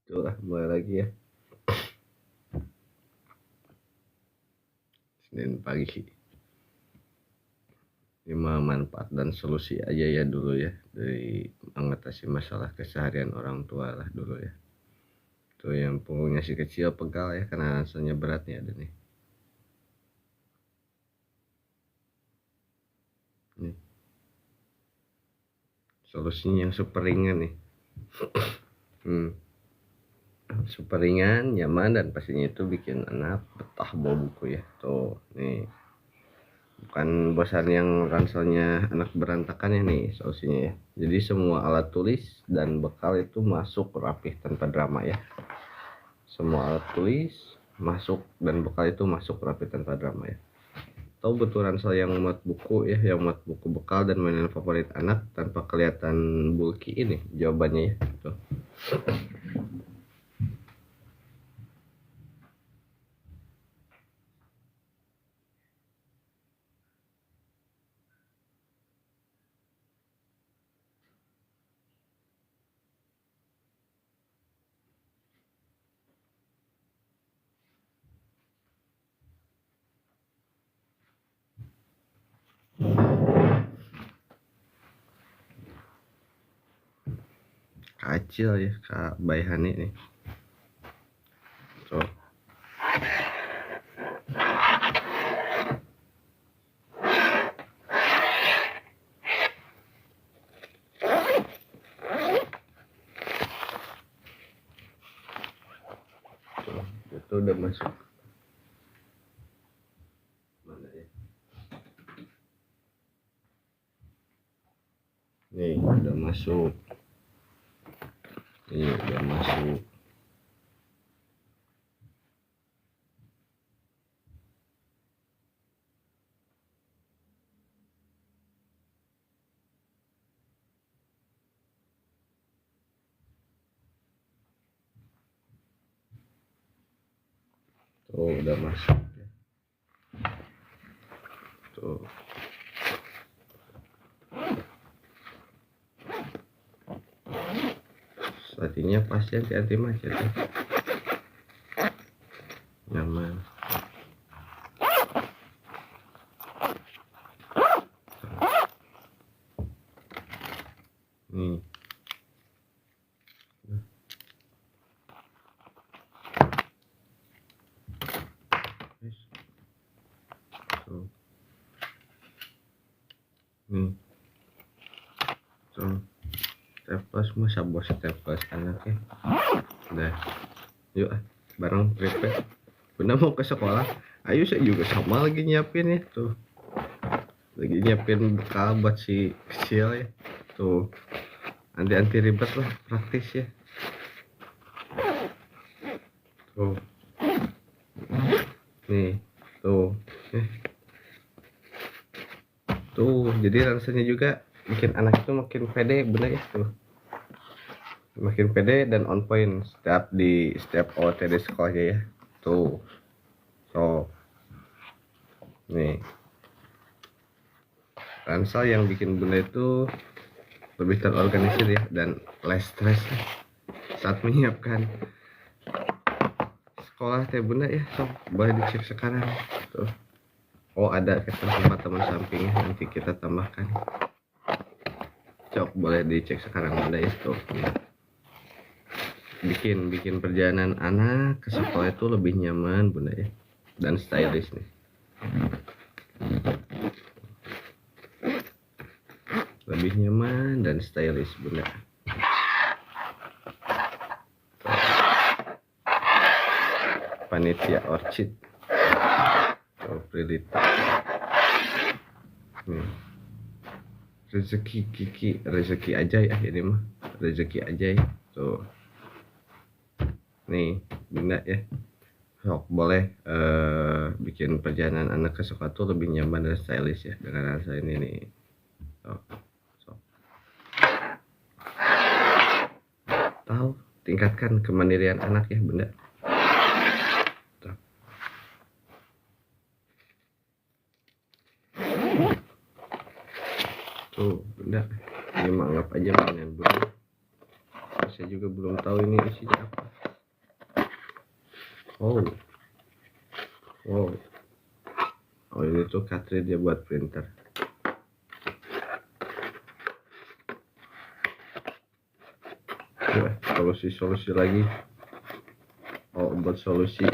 Itulah mulai lagi ya. Senin pagi. 5 manfaat dan solusi aja ya dulu ya dari mengatasi masalah keseharian orang tua lah dulu ya. Tuh yang punggungnya si kecil pegal ya karena rasanya berat nih ada nih. Nih. Solusinya yang super ringan nih. Super ringan, nyaman dan pastinya itu bikin anak betah bawa buku ya. Tuh, nih. Bukan bosan yang ranselnya anak berantakan ya nih solusinya ya. Jadi semua alat tulis dan bekal itu masuk rapih tanpa drama ya. Semua alat tulis masuk dan bekal itu masuk rapih tanpa drama ya. Tahu betul ransel yang muat buku ya, yang muat buku bekal dan mainan favorit anak tanpa kelihatan bulky ini jawabannya ya. Tuh. Kecil ya Kak Bayhani nih. Tuh. Itu udah masuk. Mana ya? Nih udah masuk. Nih udah masuk. Tuh udah masuk. Tuh. Artinya pasti anti macet ya. Nyaman. Nih. Tuh. Nih. Tuh. Staples masa bos staples anaknya. Udah. Yuk bareng prepare. Bunda mau ke sekolah. Ayo saya juga sama lagi nyiapin ya tuh. Lagi nyiapin bekal buat si kecil ya. Tuh. Anti ribet lah praktis ya. Tuh. Nih. Tuh. Tuh, jadi rasanya juga bikin anak itu makin pede bener ya tuh. Makin pede dan on point setiap OOTD sekolahnya ya. Tuh. So. Nih. Ransel yang bikin bunda itu lebih terorganisir ya dan less stress saat menyiapkan sekolah teh bunda ya. So, boleh dicek sekarang tuh. Oh ada tempat teman sampingnya nanti kita tambahkan. Cok boleh dicek sekarang bunda ya tuh. Bikin perjalanan anak ke sekolah itu lebih nyaman bunda ya dan stylish nih. Lebih nyaman dan stylish bunda. Panitia Orchid atau Prilita. Rezeki aja ya ini mah rezeki aja ya tuh. Nih bunda ya. Sok boleh bikin perjalanan anak ke sekolah tuh lebih nyaman dan stylish ya dengan rasa ini nih. Sok. Tahu tingkatkan kemandirian anak ya bunda. Tuh bunda ini anggap aja mainan bunda. Saya juga belum tahu ini isinya apa. Oh, oh, oh, ini tuh cartridge dia buat printer. Ya, solusi lagi. Oh, buat solusi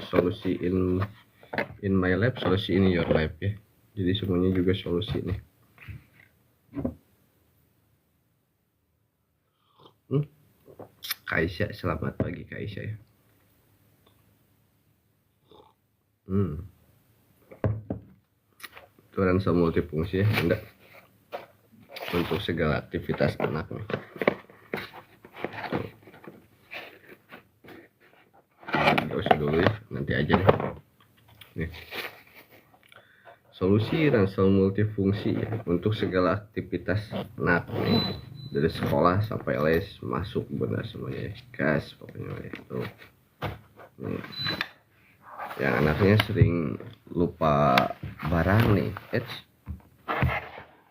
in my lab, solusi in your lab ya. Jadi semuanya juga solusi nih. Kaisya, selamat pagi Kaisya ya. Itu ransel multifungsi ya, Bunda. Untuk segala aktivitas anak nih. Gak usah dulu ya, nanti aja deh. Nih. Solusi ransel multifungsi ya, untuk segala aktivitas anak nih. Dari sekolah sampai les, masuk Bunda semuanya ya. Gas pokoknya ya. Tuh. Nih. Yang anaknya sering lupa barang nih.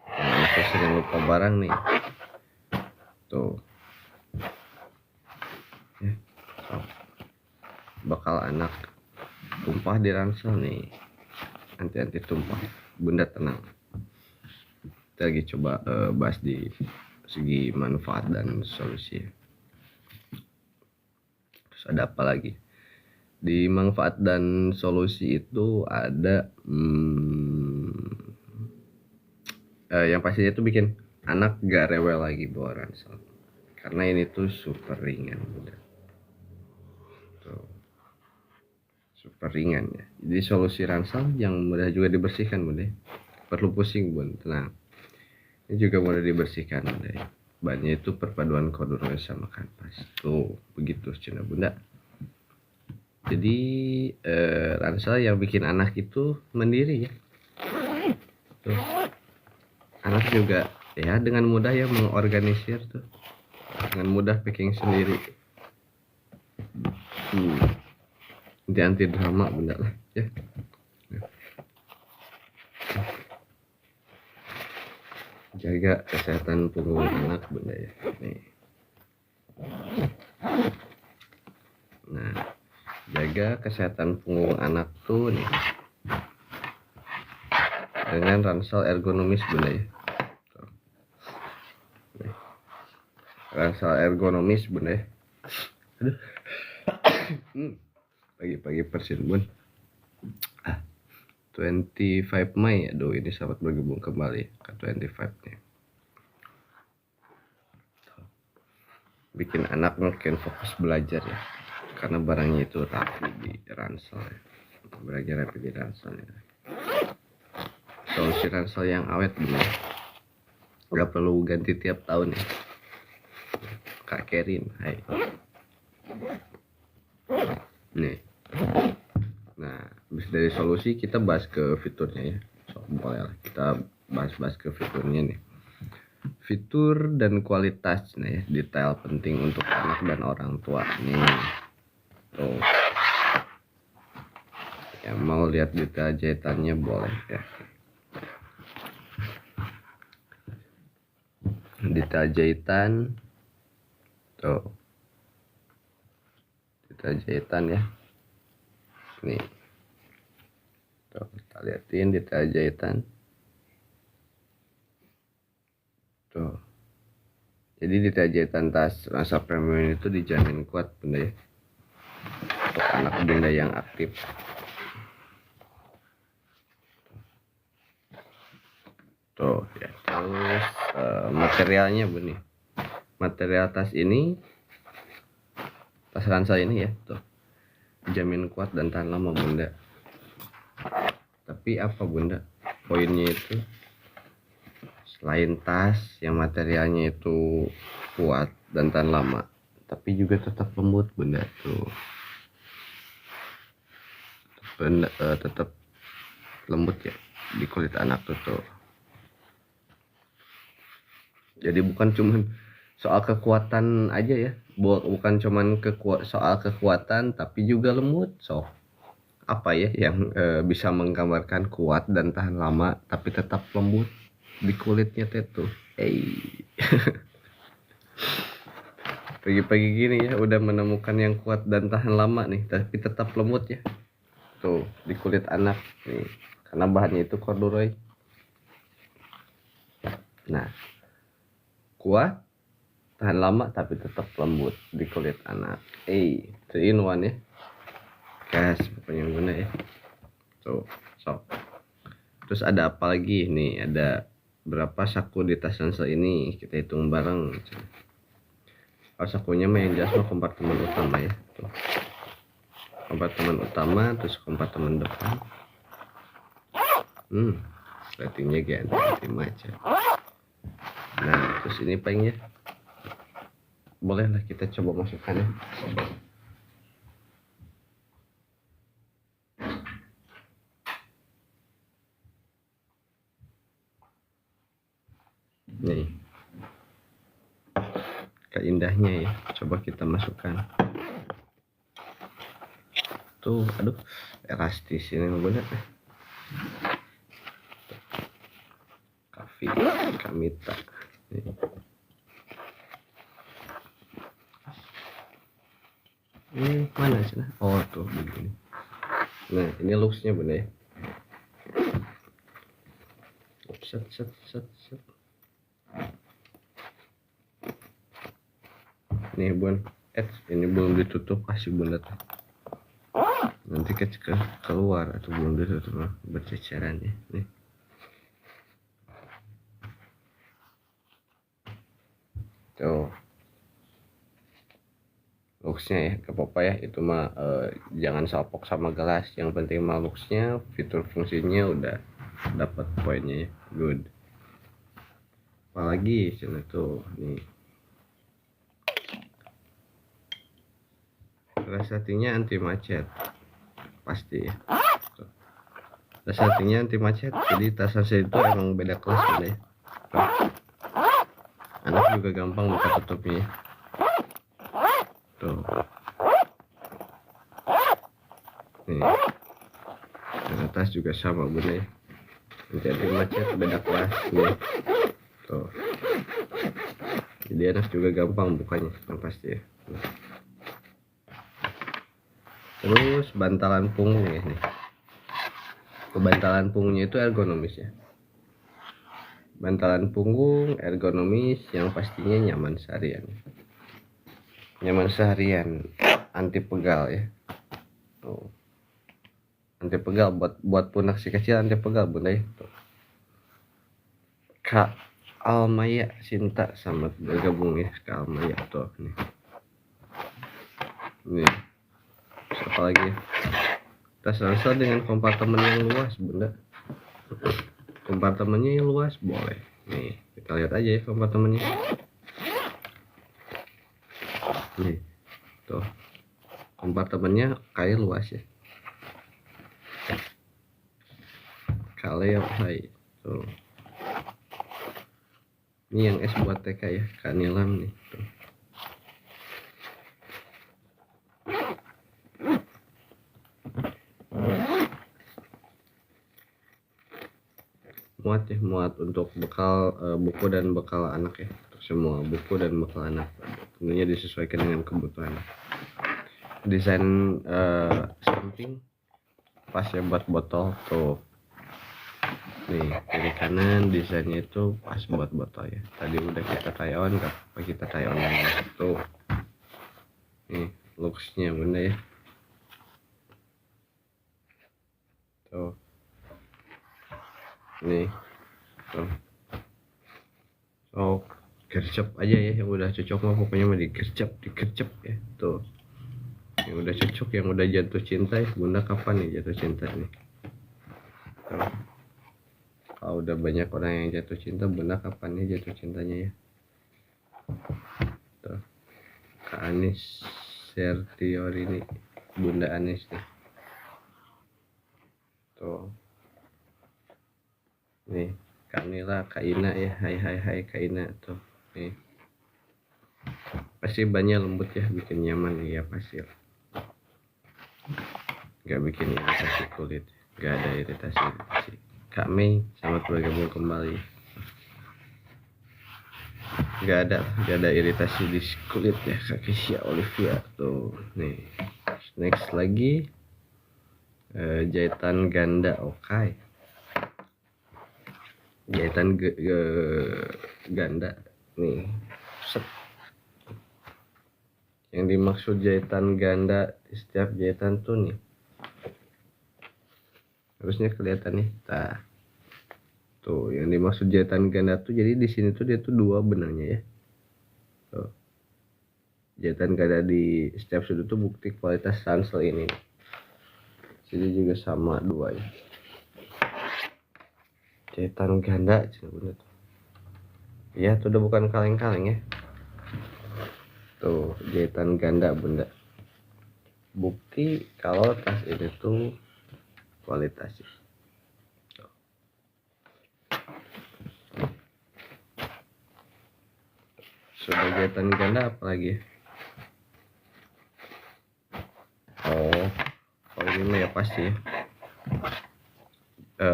Yang anaknya sering lupa barang nih. Tuh. Ya. So. Bakal anak tumpah di ransel nih. Anti tumpah. Bunda tenang. Kita lagi coba bahas di segi manfaat dan solusi. Terus ada apa lagi? Di manfaat dan solusi itu ada yang pastinya itu bikin anak gak rewel lagi bawa ransel. Karena ini tuh super ringan. Tuh. Super ringan ya. Jadi solusi ransel yang mudah juga dibersihkan Bunda. Perlu pusing Bun, tenang. Ini juga mudah dibersihkan Bunda. Bahannya itu perpaduan kodurnya sama kanvas. Tuh, begitu Cina Bunda. Jadi ransel yang bikin anak itu mandiri ya. Tuh. Anak juga ya dengan mudah ya mengorganisir tuh. Dengan mudah packing sendiri. Anti drama Bunda lah ya. Jaga kesehatan punggung anak Bunda ya. Nih. Nah, jaga kesehatan punggung anak tuh nih dengan ransel ergonomis Bunda ya. Nih. Ransel ergonomis Bunda ya. Aduh. Pagi-pagi persin Bun. 25 Mei. Aduh, ini sahabat bergabung kembali ke 25 nih. Bikin anak makin fokus belajar ya. Karena barangnya itu rapi di ransel ya. Belajar rapi di ransel ya. Solusi ransel yang awet Bunda. Gak perlu ganti tiap tahun ya. Kak Kerin, hai. Nih. Nah, habis dari solusi kita bahas ke fiturnya ya. So, boleh lah kita bahas ke fiturnya nih. Fitur dan kualitas nih ya, detail penting untuk anak dan orang tua nih. Tuh. Yang mau lihat detail jahitannya boleh ya. Detail jahitan. Tuh. Detail jahitan ya. Nih. Tuh, kita liatin detail jahitan. Tuh. Jadi detail jahitan tas ransel premium itu dijamin kuat Bunda ya. Untuk anak Bunda yang aktif. Tuh ya. Terus materialnya Bunda. Material tas ini, tas ransel ini ya, tuh. Jamin kuat dan tahan lama Bunda. Tapi apa Bunda? Poinnya itu selain tas yang materialnya itu kuat dan tahan lama, tapi juga tetap lembut Bunda tuh. Tetap lembut ya di kulit anak tuh. Jadi bukan cuman soal kekuatan aja ya, bukan cuman soal kekuatan tapi juga lembut. So apa ya yang bisa menggambarkan kuat dan tahan lama tapi tetap lembut di kulitnya tuh. pagi-pagi gini ya udah menemukan yang kuat dan tahan lama nih, tapi tetap lembut ya. Tuh di kulit anak nih, karena bahannya itu corduroy. Nah, kuat, tahan lama tapi tetap lembut di kulit anak. 3 in 1 ya. Gas pokoknya guna ya. Tuh, sok. Terus ada apa lagi nih? Ada berapa saku di tas ransel ini? Kita hitung bareng. Kalau sakunya mah yang jelas mah kompartemen utama ya. Tuh. Kompartemen utama, terus kompartemen depan. Ratingnya ganti macet. Nah, terus ini paling ya. Bolehlah kita coba masukkan ya. Nih. Keindahnya ya. Coba kita masukkan. Tuh, aduh, elastis ini bener. Kamita. Nih. Ini mana sih? Oh tuh begini. Nah ini looksnya bener ya. Set. Nih bun, ini belum ditutup, kasih bunda tuh. Nanti keluar atau belum ditutup berceceran ya. Nih. Tuh. Looksnya ya, gak apa-apa ya, itu mah jangan salpok sama gelas, yang penting mah looksnya, fitur fungsinya udah dapat poinnya ya, good. Apalagi sini tuh nih, resetinya anti macet pasti ya. Resetinya anti macet, jadi tas ransel itu emang beda kelas ya. Anak juga gampang buka tutupnya ya. Tuh. Nih. Dan atas juga sama bener ya. Jadi macet beda kelas nih. Tuh. Jadi anak juga gampang bukanya, yang pasti ya. Terus bantalan punggung ya nih. Bantalan punggungnya itu ergonomis ya. Bantalan punggung ergonomis yang pastinya nyaman seharian. Nyaman seharian, anti pegal ya. Tuh. Anti pegal buat punak si kecil, anti pegal bunda ya. Tuh. Kak Almaya Sinta sama bergabung ya, Kak Almaya tuh nih. Nih. Apa lagi ya? Tas ransel dengan kompartemen yang luas bunda. Kompartemennya yang luas boleh. Nih, kita lihat aja ya kompartemennya. Nih, tuh kompartemennya kayak luas ya. Kali apa tuh. Ini yang S buat TK ya, kanilam nih. Tuh. Muat untuk bekal buku dan bekal anak ya. Untuk semua buku dan bekal anak. Tentunya disesuaikan dengan kebutuhan. Desain samping pas ya buat botol tuh. Nih kiri kanan desainnya itu pas buat botol ya. Tadi udah kita try on, gak apa kita try on lagi tuh. Nih looksnya bunda ya. Tuh. Nih tuh. So gercep aja ya, yang udah cocok mah pokoknya mah digercep ya. Tuh. Yang udah cocok, yang udah jatuh cinta ya, bunda kapan nih jatuh cinta nih? Tuh. Kalau udah banyak orang yang jatuh cinta, bunda kapan nih jatuh cintanya ya? Tuh. Kak Anis Sertiorini, bunda Anis nih. Tuh. Nih Kak Nila, Kak Ina ya, hai Kak Ina tuh. Nih pasti banyak lembut ya, bikin nyaman ya pasti. Gak bikin iritasi kulit, gak ada iritasi. Kak Mei, selamat bergabung kembali. nggak ada iritasi di kulit ya kaki si Olivia tuh. Nih next lagi jahitan ganda. Oke, jahitan ganda nih. Set. Yang dimaksud jahitan ganda, setiap jahitan tuh nih harusnya kelihatan nih. Tuh yang dimaksud jahitan ganda tuh, jadi di sini tuh dia tuh dua benangnya ya. Tuh. Jahitan ganda di setiap sudut tuh bukti kualitas ransel ini. Jadi juga sama dua ya. Jahitan ganda bener tuh. Ya tuh udah bukan kaleng-kaleng ya. Tuh jahitan ganda bunda. Bukti kalau tas ini tuh kualitasnya. Sudah jahitan ganda apalagi ya? Oh ini mah ya pasti ya.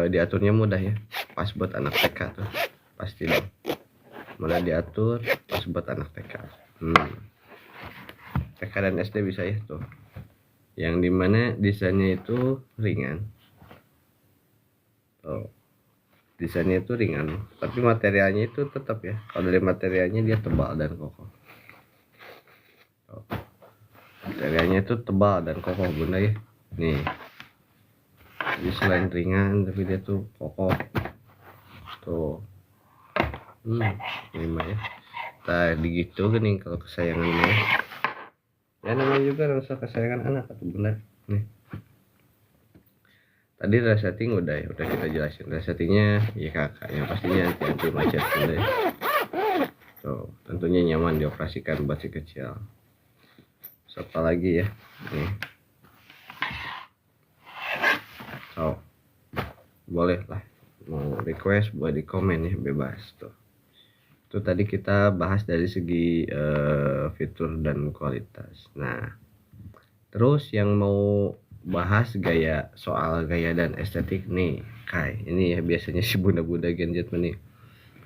Diaturnya mudah ya, pas buat anak TK tuh pasti dong. Mulai diatur pas buat anak TK. TK dan SD bisa ya tuh. Yang dimana desainnya itu ringan. Oh, desainnya itu ringan, tapi materialnya itu tetap ya. Kalau dari materialnya dia tebal dan kokoh. Oh, materialnya itu tebal dan kokoh bunda ya. Nih, jadi selain ringan tapi dia tuh kokoh. Tuh, ini mah ya. Tadi gitu gini kalau kesayangannya. Ya namanya juga rasa kesayangan anak atau bunda. Nih. Tadi resetting udah kita jelasin. Resettingnya ya kakaknya pastinya anti macet bunda ya. Tuh, tentunya nyaman dioperasikan buat si kecil. Siapa lagi ya? Nih. So, boleh lah mau request buat di komen ya, bebas tuh. Itu tadi kita bahas dari segi fitur dan kualitas. Nah, terus yang mau bahas soal gaya dan estetik nih, ini ya biasanya si bunda-bunda gadget nih.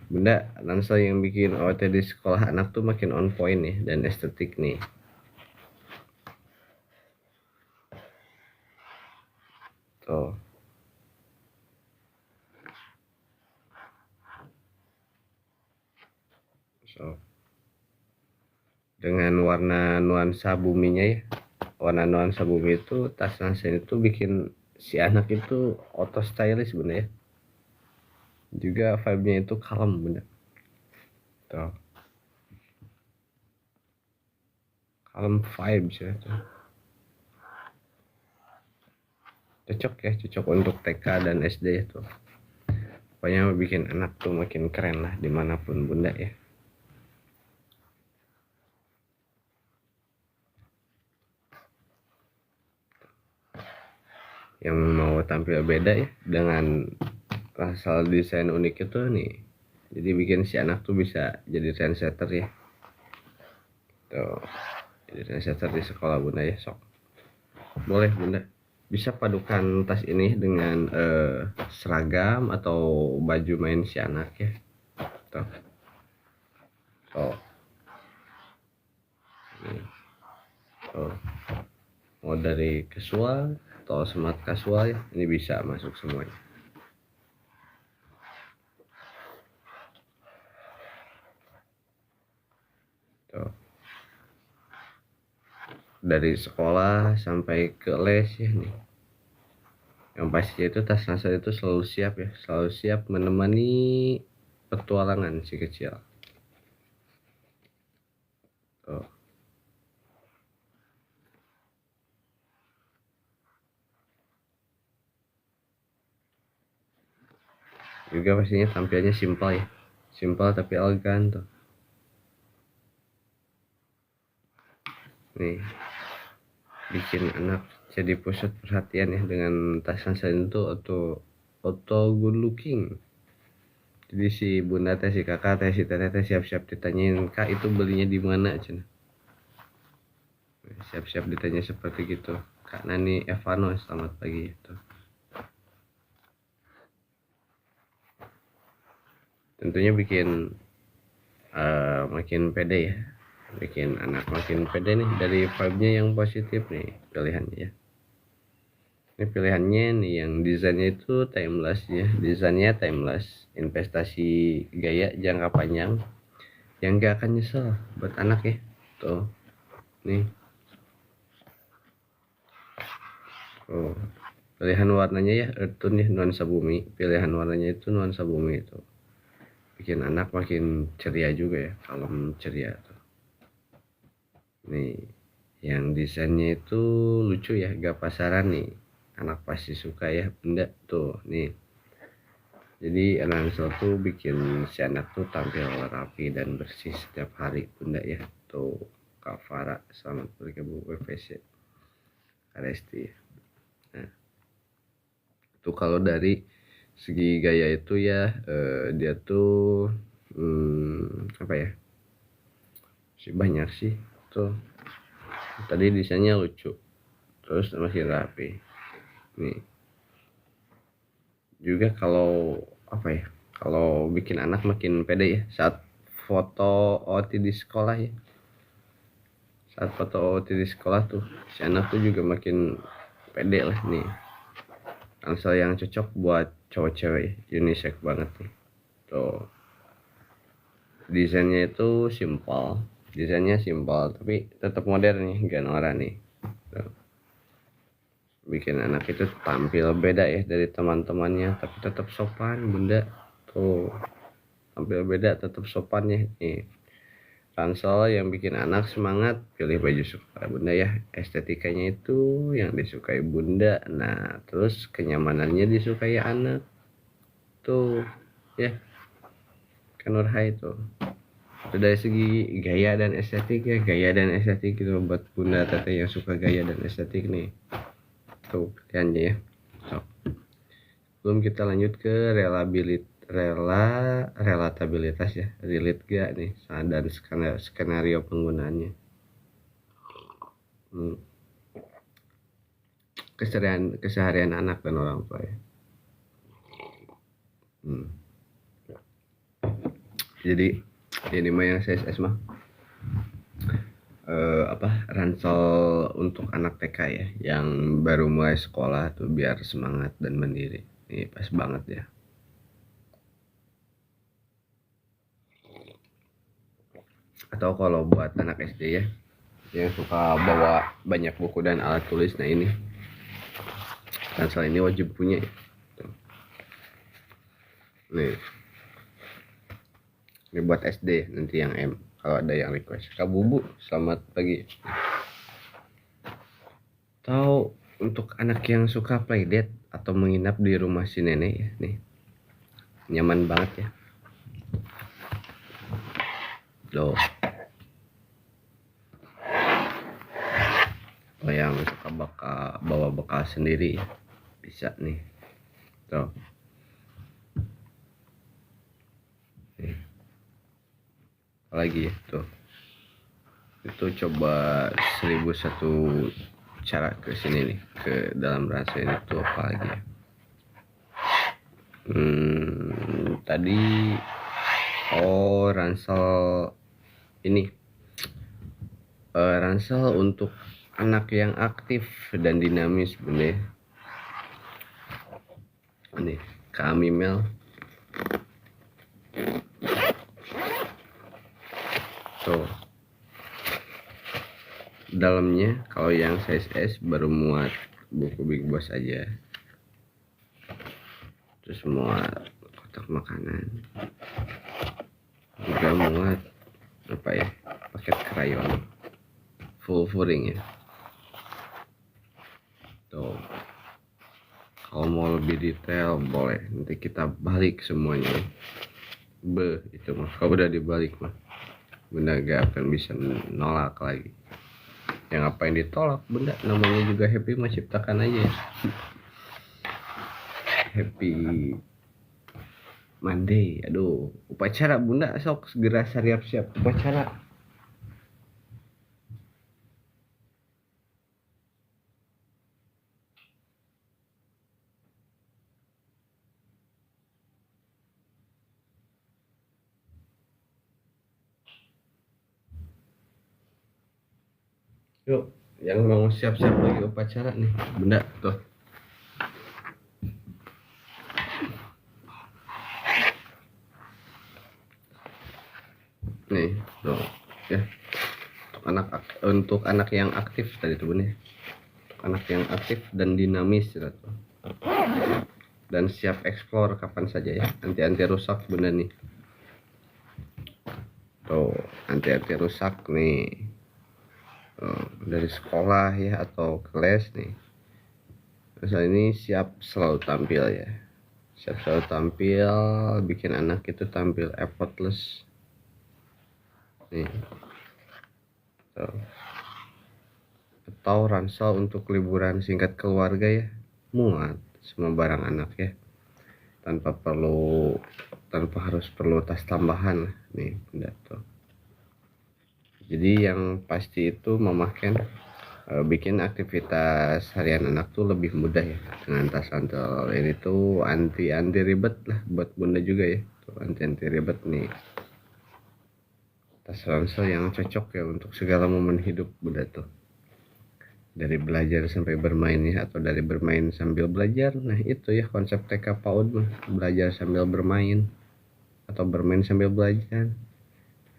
Bunda, ransel yang bikin OOT di sekolah anak tuh makin on point nih dan estetik nih. Tuh. So, dengan warna nuansa buminya ya. Warna nuansa bumi itu tas ransel itu bikin si anak itu auto stylish bunda ya. Juga vibe-nya itu kalem bunda. Tuh. Kalem vibes ya tuh. Cocok untuk TK dan SD itu. Pokoknya bikin anak tuh makin keren lah dimanapun bunda ya. Yang mau tampil beda ya dengan asal desain unik itu nih, jadi bikin si anak tuh bisa jadi trendsetter ya. Tuh, jadi trendsetter di sekolah bunda ya. Sok boleh bunda, bisa padukan tas ini dengan seragam atau baju main si anak ya. Tuh. Oh. Oh. Mau dari casual atau smart casual ya, ini bisa masuk semuanya. Tuh. Dari sekolah sampai ke les ya nih. Yang pasti itu tas ransel itu selalu siap menemani petualangan si kecil. Tuh. Juga pastinya tampilnya simpel tapi elegan tuh. Nih, bikin anak jadi pusat perhatian ya dengan tas ransel itu auto good looking. Jadi si bunda teh, si kakak teh, si teteh teh siap-siap ditanyain, kak itu belinya di mana cina. Siap-siap ditanya seperti gitu. Kak Nani Evano, selamat pagi itu. Tentunya bikin makin pede ya, bikin anak makin pede nih dari vibe-nya yang positif nih pilihannya ya. Ini pilihannya nih yang desainnya itu timeless ya, desainnya timeless, investasi gaya jangka panjang yang gak akan nyesel buat anak ya. Tuh nih, oh pilihan warnanya ya earth tone ya, nuansa bumi. Pilihan warnanya itu nuansa bumi itu bikin anak makin ceria juga ya, kalem ceria tuh. Nih yang desainnya itu lucu ya, gak pasaran nih, anak pasti suka ya bunda tuh nih. Jadi Ransel tuh bikin si anak tuh tampil rapi dan bersih setiap hari bunda ya. Tuh Kak Farah selamat bergabung WPC Aresti. Nah tuh kalau dari segi gaya itu ya, dia tuh apa ya, sih banyak sih tuh. Tadi desainnya lucu, terus masih rapi nih. Juga kalau apa ya, kalau bikin anak makin pede ya saat foto OT di sekolah ya. Saat foto OT di sekolah tuh si anak tuh juga makin pede lah nih. Ransel yang cocok buat cowok cewek, unisex banget nih. Tuh desainnya itu simpel tapi tetap modern nih, gak norak nih. Tuh. Bikin anak itu tampil beda ya dari teman-temannya tapi tetap sopan bunda. Tuh tampil beda tetap sopan ya nih. Ransel yang bikin anak semangat, pilih baju suka bunda ya, estetikanya itu yang disukai bunda, nah terus kenyamanannya disukai anak tuh ya, kan Nurhai tuh. Itu dari segi gaya dan estetik ya, gaya dan estetik itu buat bunda teteh yang suka gaya dan estetik nih. Tuh pilihannya ya. So, belum kita lanjut ke relatabilitas ya, relate gak nih dan skenario penggunaannya. Keseharian anak dan orang tua ya. Jadi ini mah yang CSS mah ransel untuk anak TK ya yang baru mulai sekolah tuh biar semangat dan mandiri. Ini pas banget ya. Atau kalau buat anak SD ya yang suka bawa banyak buku dan alat tulis, nah ini ransel ini wajib punya ya. Nih ini buat SD nanti yang M kalau ada yang request. Kak Bubu selamat pagi. Tahu untuk anak yang suka playdate atau menginap di rumah si nenek ya nih, nyaman banget ya loh. Kalau yang suka bawa bekal sendiri ya, bisa nih tuh nih. Apalagi ya tuh, itu coba 1001 cara ke sini nih, ke dalam rasa ini tuh apalagi ya. Tadi ransel ini ransel untuk anak yang aktif dan dinamis bener nih kami Mel tuh. Dalamnya kalau yang size S baru muat buku Big Boss aja, terus muat kotak makanan, juga muat apa ya, paket krayon full furing ya tuh. Kalau mau lebih detail boleh nanti kita balik semuanya itu mah kalau udah dibalik mah bunda gak akan bisa nolak lagi. Yang apa yang ditolak bunda, namanya juga happy mah ciptakan aja ya. Happy Monday. Aduh, upacara bunda sok segera siap-siap upacara. Yuk, yang mau siap-siap lagi upacara nih, bunda tuh. Nih, tuh ya. Untuk anak yang aktif tadi tuh bunda. Anak yang aktif dan dinamis ya, tuh. Dan siap eksplor kapan saja ya. Anti rusak bunda nih. Tuh, anti rusak nih. Dari sekolah ya atau kelas nih. Misal ini siap selalu tampil ya. Siap selalu tampil, bikin anak itu tampil effortless. Nih. Tuh. Atau ransel untuk liburan singkat keluarga ya. Muat semua barang anak ya. Tanpa harus perlu tas tambahan nih bunda tuh. Jadi yang pasti itu memakan bikin aktivitas harian anak tuh lebih mudah ya dengan tas ransel ini tuh anti ribet lah buat bunda juga ya tuh, anti ribet nih tas ransel yang cocok ya untuk segala momen hidup bunda tuh, dari belajar sampai bermain ya atau dari bermain sambil belajar. Nah itu ya konsep TK PAUD mah, belajar sambil bermain atau bermain sambil belajar.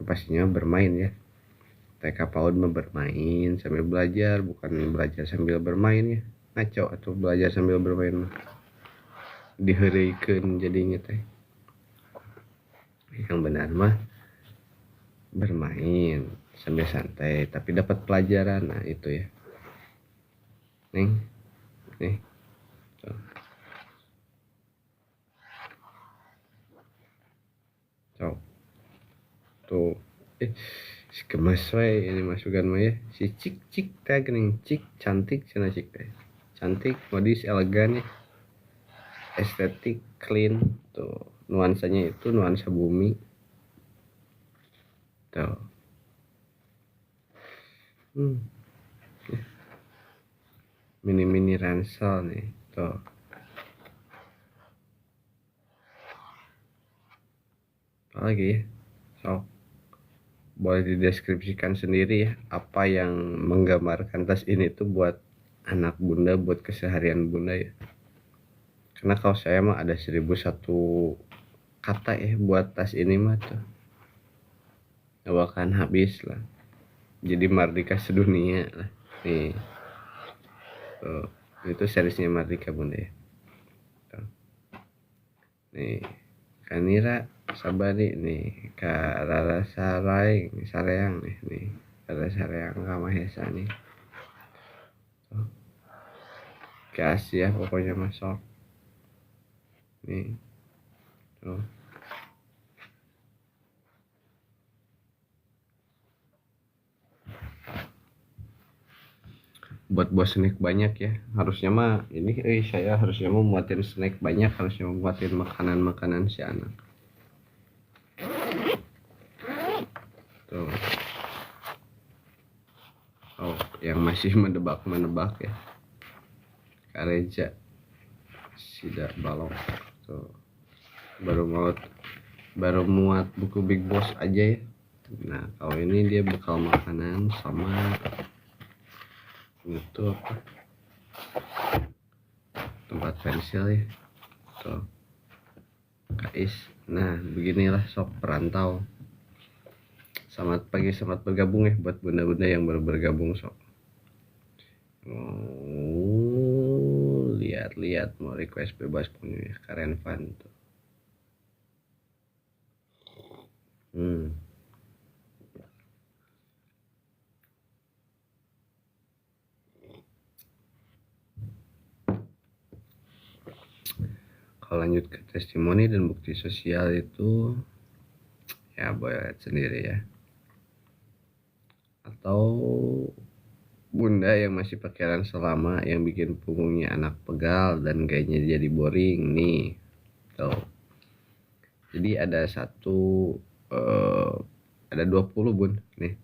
Pastinya bermain ya, TK PAUD mah bermain sambil belajar, bukan belajar sambil bermain ya. Ngaco atau belajar sambil bermain mah diheureukeun jadinya teh. Yang benar mah bermain sambil santai tapi dapat pelajaran. Nah itu ya nih tuh. Cok tuh si gemes we ini masukan mah ya, si cik teh geuning cik cantik cenah cik teh, cantik modis elegan ya, estetik clean tuh, nuansanya itu nuansa bumi tuh. Mini ransel nih tuh. Apa lagi ya, sok boleh dideskripsikan sendiri ya apa yang menggambarkan tas ini tuh buat anak bunda, buat keseharian bunda ya. Karena kalau saya mah ada 1001 kata ya buat tas ini mah tuh gak akan habis lah, jadi mardika sedunia lah nih tuh. Itu seriesnya Mardika bunda ya tuh. Nih Kanira Sabari nih Kak Rara Sareang nih Rara Sareang Kamahesa nih tuh. Ke Asia pokoknya masuk nih tuh. Buat snack banyak ya, harusnya mah ini saya harusnya mau muatin snack banyak, harusnya mau muatin makanan si anak tuh. Oh yang masih menebak ya, Kareja Sida Balong tuh, baru muat buku Big Boss aja ya. Nah kalau ini dia bekal makanan sama itu apa, tempat pensil ya tuh Kais. Nah beginilah sok perantau. Selamat pagi, selamat bergabung ya buat bunda-bunda yang baru bergabung sok. Lihat mau request bebas punya keren fun tuh. Kalau lanjut ke testimoni dan bukti sosial itu ya boleh lihat sendiri ya, atau bunda yang masih pakai ransel lama yang bikin punggungnya anak pegal dan kayaknya jadi boring nih tuh. Jadi ada ada 20 bun nih,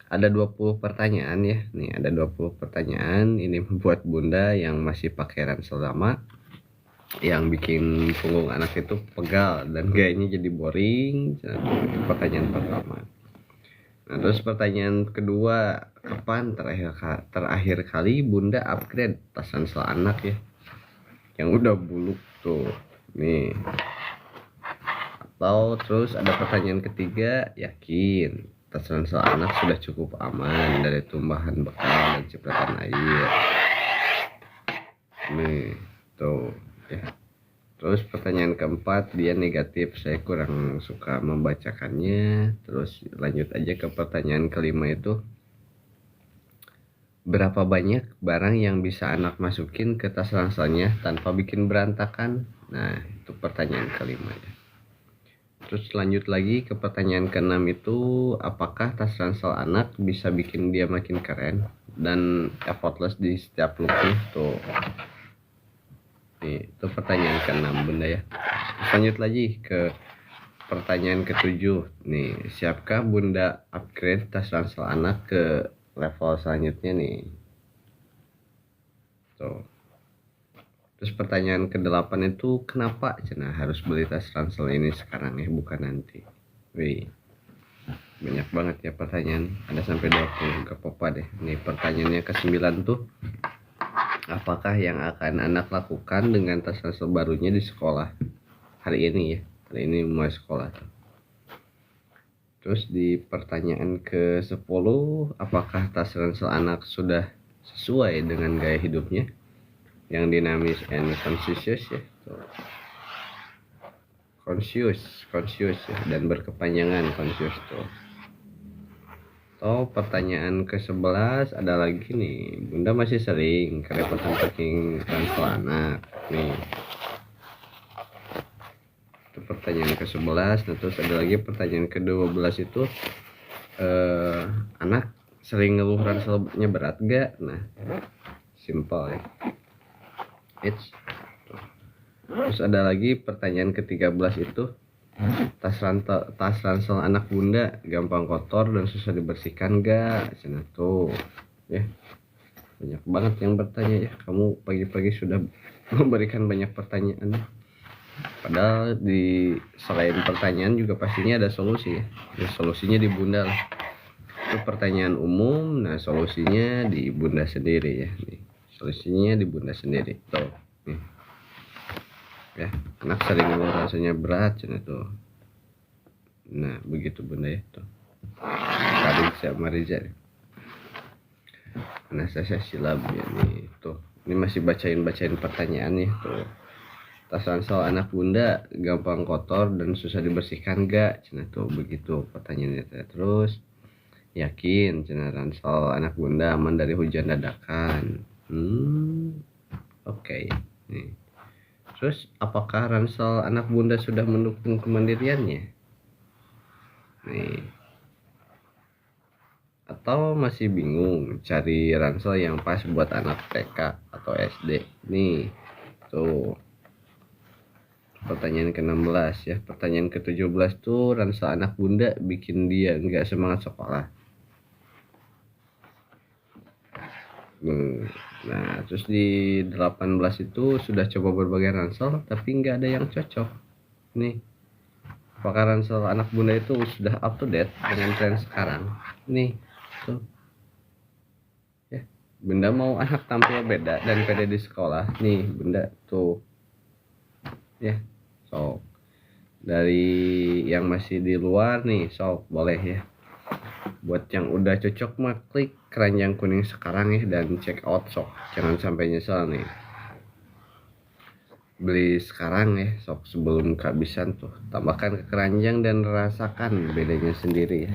ada 20 pertanyaan ya nih, ada 20 pertanyaan ini buat bunda yang masih pakai ransel lama yang bikin punggung anak itu pegal dan kayaknya jadi boring. Itu pertanyaan pertama. Nah, terus pertanyaan kedua, kapan terakhir kali bunda upgrade tas ransel anak ya, yang udah buluk tuh nih. Atau terus ada pertanyaan ketiga, yakin tas ransel anak sudah cukup aman dari tumbahan bekal dan cipratan air. Nih tuh ya. Terus pertanyaan keempat, dia negatif, saya kurang suka membacakannya. Terus lanjut aja ke pertanyaan kelima itu, berapa banyak barang yang bisa anak masukin ke tas ranselnya tanpa bikin berantakan? Nah itu pertanyaan kelima ya. Terus lanjut lagi ke pertanyaan keenam itu, apakah tas ransel anak bisa bikin dia makin keren dan effortless di setiap looknya tuh. Nih, itu pertanyaan ke-6 bunda ya. Lanjut lagi ke pertanyaan ke-7. Nih, siapkah bunda upgrade tas ransel anak ke level selanjutnya nih? Tuh. Terus pertanyaan ke-8 itu, kenapa Cina harus beli tas ransel ini sekarang ya, bukan nanti? Wih, banyak banget ya pertanyaan. Ada sampai 20, gak apa-apa deh. Nih pertanyaannya ke-9 tuh, apakah yang akan anak lakukan dengan tas ransel barunya di sekolah hari ini ya? Hari ini mulai sekolah. Terus di pertanyaan ke-10, apakah tas ransel anak sudah sesuai dengan gaya hidupnya yang dinamis and conscious ya? Conscious ya, dan berkepanjangan conscious tuh. Oh, pertanyaan ke-11 ada lagi nih. Bunda masih sering kerepotan packing ransel anak nih. Itu pertanyaan ke-11. Nah, terus ada lagi pertanyaan ke-12 itu, anak sering ngeluh ranselnya berat gak? Nah, simple ya. Terus ada lagi pertanyaan ke-13 itu, tas ransel anak bunda gampang kotor dan susah dibersihkan gak? Cina tuh ya, banyak banget yang bertanya ya. Kamu pagi-pagi sudah memberikan banyak pertanyaan, padahal di selain pertanyaan juga pastinya ada solusi ya. Ya, solusinya di bunda lah. Itu pertanyaan umum, nah solusinya di bunda sendiri ya. Nih, solusinya di bunda sendiri tuh nih ya. Anak sering ngeluh rasanya berat Cina tuh. Nah begitu bunda ya tuh. Tadi sama Riza Anastasia Silab ya nih tuh. Ini masih bacain pertanyaan nih tuh. Tas ransel anak bunda gampang kotor dan susah dibersihkan gak? Cina tuh begitu pertanyaannya. Terus, yakin Cina ransel anak bunda aman dari hujan dadakan? Oke. Nih. Terus, apakah ransel anak bunda sudah mendukung kemandiriannya? Nih. Atau masih bingung cari ransel yang pas buat anak TK atau SD? Nih, tuh. Pertanyaan ke-16 ya. Pertanyaan ke-17 tuh, ransel anak bunda bikin dia nggak semangat sekolah. Nah, terus di 18 itu sudah coba berbagai ransel tapi nggak ada yang cocok. Nih, apakah ransel anak bunda itu sudah up to date dengan tren sekarang? Nih, tuh. Ya, bunda mau anak tampil beda dan pede di sekolah. Nih, bunda tuh. Ya, sok. Dari yang masih di luar nih, sok boleh ya. Buat yang udah cocok mah klik keranjang kuning sekarang ya dan check out sok. Jangan sampai nyesel nih. Beli sekarang ya sok sebelum kehabisan tuh. Tambahkan ke keranjang dan rasakan bedanya sendiri ya.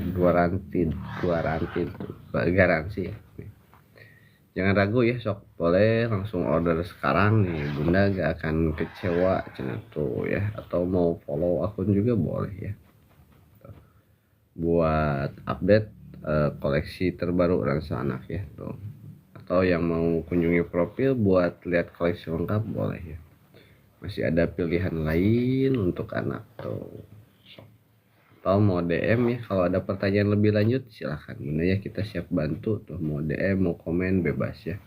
Garansi ya. Jangan ragu ya sok, boleh langsung order sekarang nih. Bunda gak akan kecewa Cina tuh ya. Atau mau follow akun juga boleh ya. Buat update koleksi terbaru ransel anak ya tuh. Atau yang mau kunjungi profil buat lihat koleksi lengkap boleh ya. Masih ada pilihan lain untuk anak tuh. Atau mau DM ya, kalau ada pertanyaan lebih lanjut silahkan Bunda ya, kita siap bantu tuh. Mau DM mau komen bebas ya.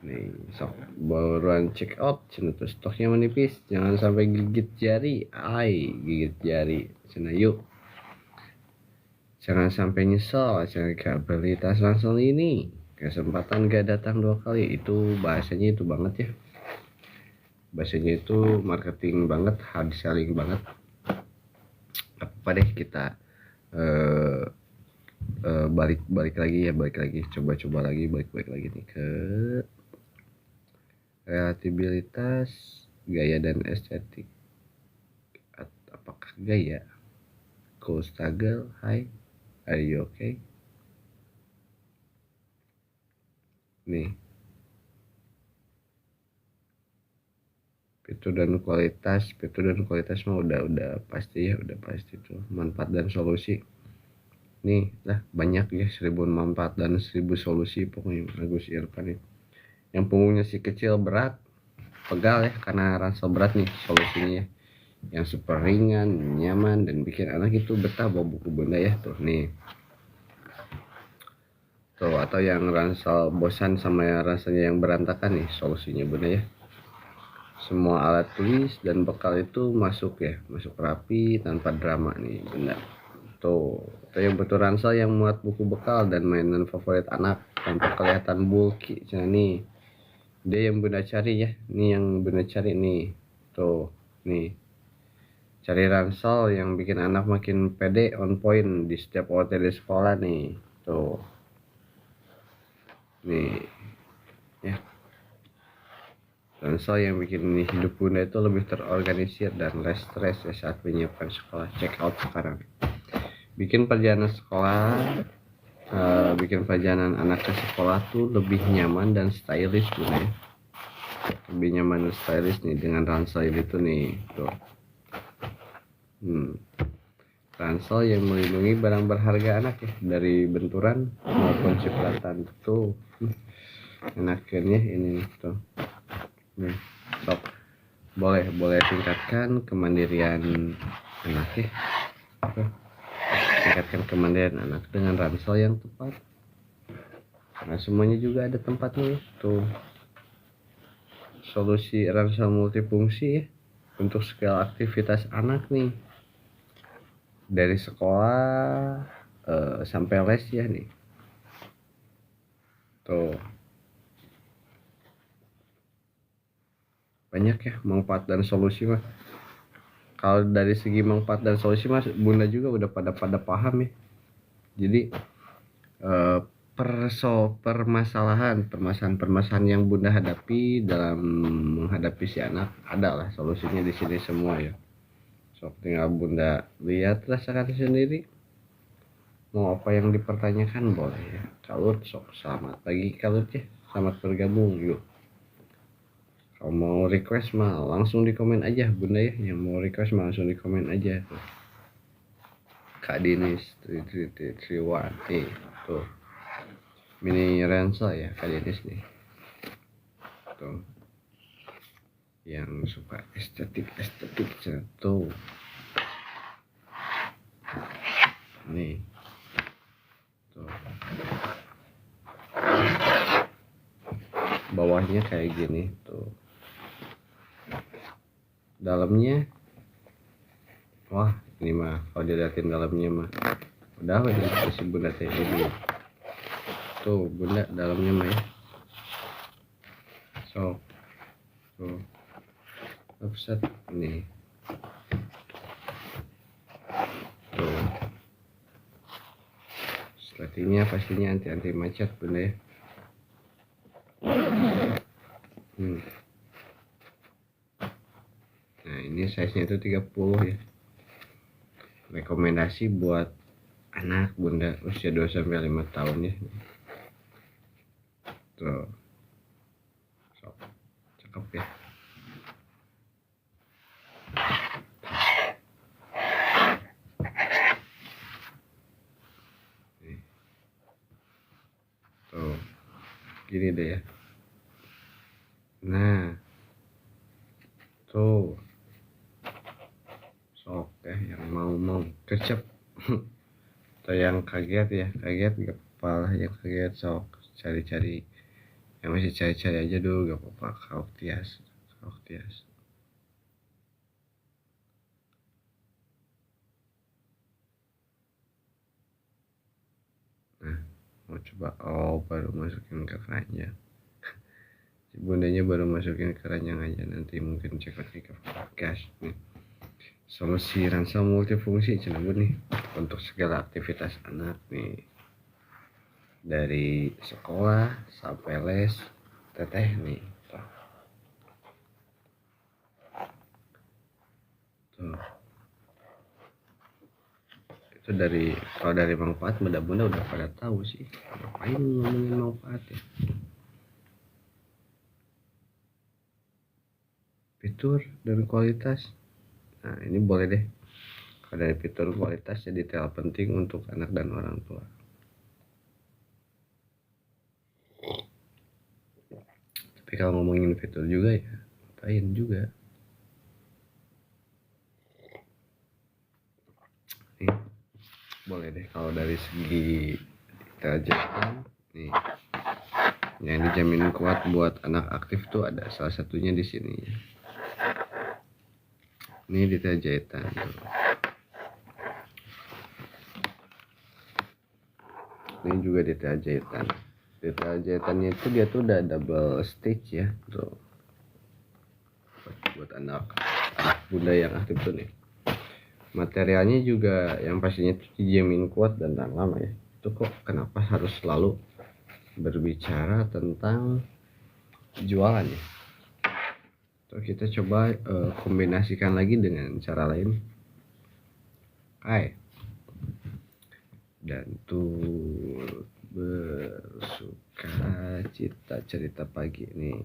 Nih sok baruan check out cina tuh, stoknya menipis, jangan sampai gigit jari. Gigit jari cina. Yuk Jangan sampai nyesal jika beli tas ransel ini. Kesempatan gak datang 2 kali. Itu bahasanya itu banget ya. Bahasanya itu marketing banget, hard selling banget. Apa deh kita balik lagi, coba lagi balik lagi nih ke relatabilitas, gaya dan estetik. Apakah gaya? Cool struggle, hi, are you okay? Nih, fitur dan kualitas mah udah pasti ya, udah pasti tuh. Manfaat dan solusi nih lah banyak ya, 1000 manfaat dan 1000 solusi pokoknya Agus Irfan nih. Yang punggungnya si kecil berat pegal ya, karena ransel berat nih solusinya ya. Yang super ringan, nyaman, dan bikin anak itu betah bawa buku bunda ya tuh nih tuh. Atau yang ransel bosan sama yang rasanya yang berantakan nih, solusinya bunda ya. Semua alat tulis dan bekal itu masuk rapi tanpa drama nih bunda tuh. Atau yang butuh ransel yang muat buku bekal dan mainan favorit anak tanpa kelihatan bulky. Nah nih dia yang bunda cari ya, nih yang bunda cari nih tuh. Nih, cari ransel yang bikin anak makin pede, on point di setiap OTD sekolah nih tuh. Nih ya, ransel yang bikin hidup bunda itu lebih terorganisir dan less stress ya saat menyiapkan sekolah. Check out sekarang. Bikin perjalanan anak ke sekolah tuh lebih nyaman dan stylish bunda ya. Lebih nyaman dan stylish nih dengan ransel itu nih tuh. Ransel yang melindungi barang berharga anak ya dari benturan maupun cipratan tuh. Enaknya ini tuh. Nih, sok. Boleh tingkatkan kemandirian anak ya. Tingkatkan kemandirian anak dengan ransel yang tepat. Nah, semuanya juga ada tempatnya ya. Tuh. Solusi ransel multifungsi ya untuk segala aktivitas anak nih. Dari sekolah sampai les ya nih. Tuh. Banyak ya manfaat dan solusi mah. Kalau dari segi manfaat dan solusi mas bunda juga udah pada paham ya. Jadi permasalahan yang bunda hadapi dalam menghadapi si anak adalah solusinya di sini semua ya. Sok tinggal bunda lihat rasakan sendiri. Mau apa yang dipertanyakan boleh ya. Kalut sok, selamat pagi Kalut ya, selamat bergabung yuk. Kalau mau request mah langsung di komen aja bunda ya. Yang mau request mah langsung di komen aja tuh. Kak Dinis 3331 tuh. Mini ransel ya Kak Dinis nih tuh. Yang suka estetik tuh. Nih tuh. Bawahnya kayak gini tuh. Dalamnya wah ini mah kalau dilihatin dalamnya mah udah si bunda teh ini tuh bunda dalamnya mah ya. So tuh offset nih tuh. Sepertinya pastinya anti macet bunda ya. Nah ini size nya itu 30 ya. Rekomendasi buat anak bunda usia 2-5 tahun ya. Tuh. So, cakep ya. Nih. Tuh. Gini deh ya. Nah. Tuh. Sok ya yang mau kecep. Atau yang kaget gak apa-apa yang kaget sok cari-cari. Yang masih cari-cari aja dulu gak apa-apa. Kauk tias. mau coba. Oh, baru masukin ke keranjang. Si bundanya baru masukin ke keranjang aja, nanti mungkin cek lagi ke gas nih. Solusi ransel multifungsi cenah nih untuk segala aktivitas anak nih, dari sekolah sampai les teteh nih. Tuh. Itu kalau dari manfaat mudah-mudahan udah pada tahu sih, ngapain ngomongin manfaat ya. Fitur dan kualitas, nah ini boleh deh. Kalau dari fitur kualitas ya detail penting untuk anak dan orang tua. Tapi kalau ngomongin fitur juga ya ngapain juga nih. Boleh deh kalau dari segi kejahatan nih, yang dijamin kuat buat anak aktif tuh ada salah satunya di sini. Ini detail jahitan tuh. Ini juga detail jahitan. Detail jahitannya itu dia tuh udah double stitch ya tuh. Buat anak bunda yang aktif tuh nih. Materialnya juga yang pastinya tuh dijamin kuat dan tahan lama ya. Itu kok kenapa harus selalu berbicara tentang jualan ya? Tuh kita coba kombinasikan lagi dengan cara lain. Hai. Dan tuh bersuka cita cerita pagi nih.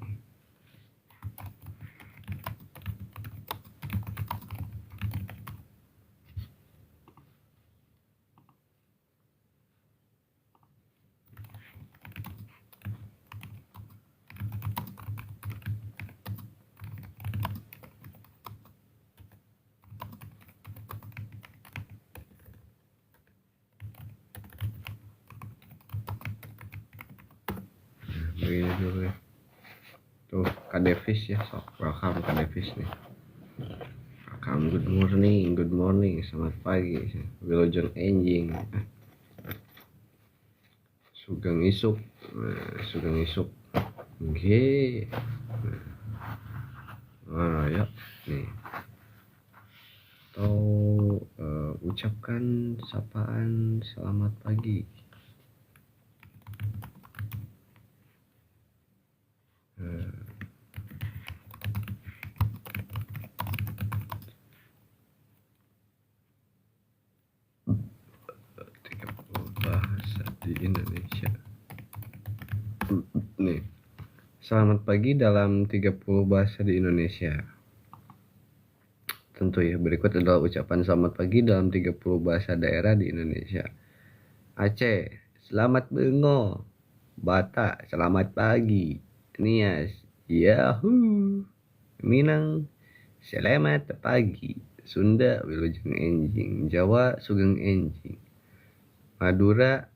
Begini dulu ya. Tuh Kak Devis ya, sok welcome Kak Devis nih. Welcome, good morning, selamat pagi. Wilujeng enjing. Sugeng isuk. Sugeng isuk. Oke. Nah, ya nih. Atau ucapkan sapaan selamat pagi. Bahasa di Indonesia. Nih. Selamat pagi dalam 30 bahasa di Indonesia. Tentu ya, berikut adalah ucapan selamat pagi dalam 30 bahasa daerah di Indonesia. Aceh, selamat bengo. Batak, selamat pagi. Nias, yahoo. Minang, selamat pagi. Sunda, wilujeng enjing. Jawa, sugeng enjing. Madura,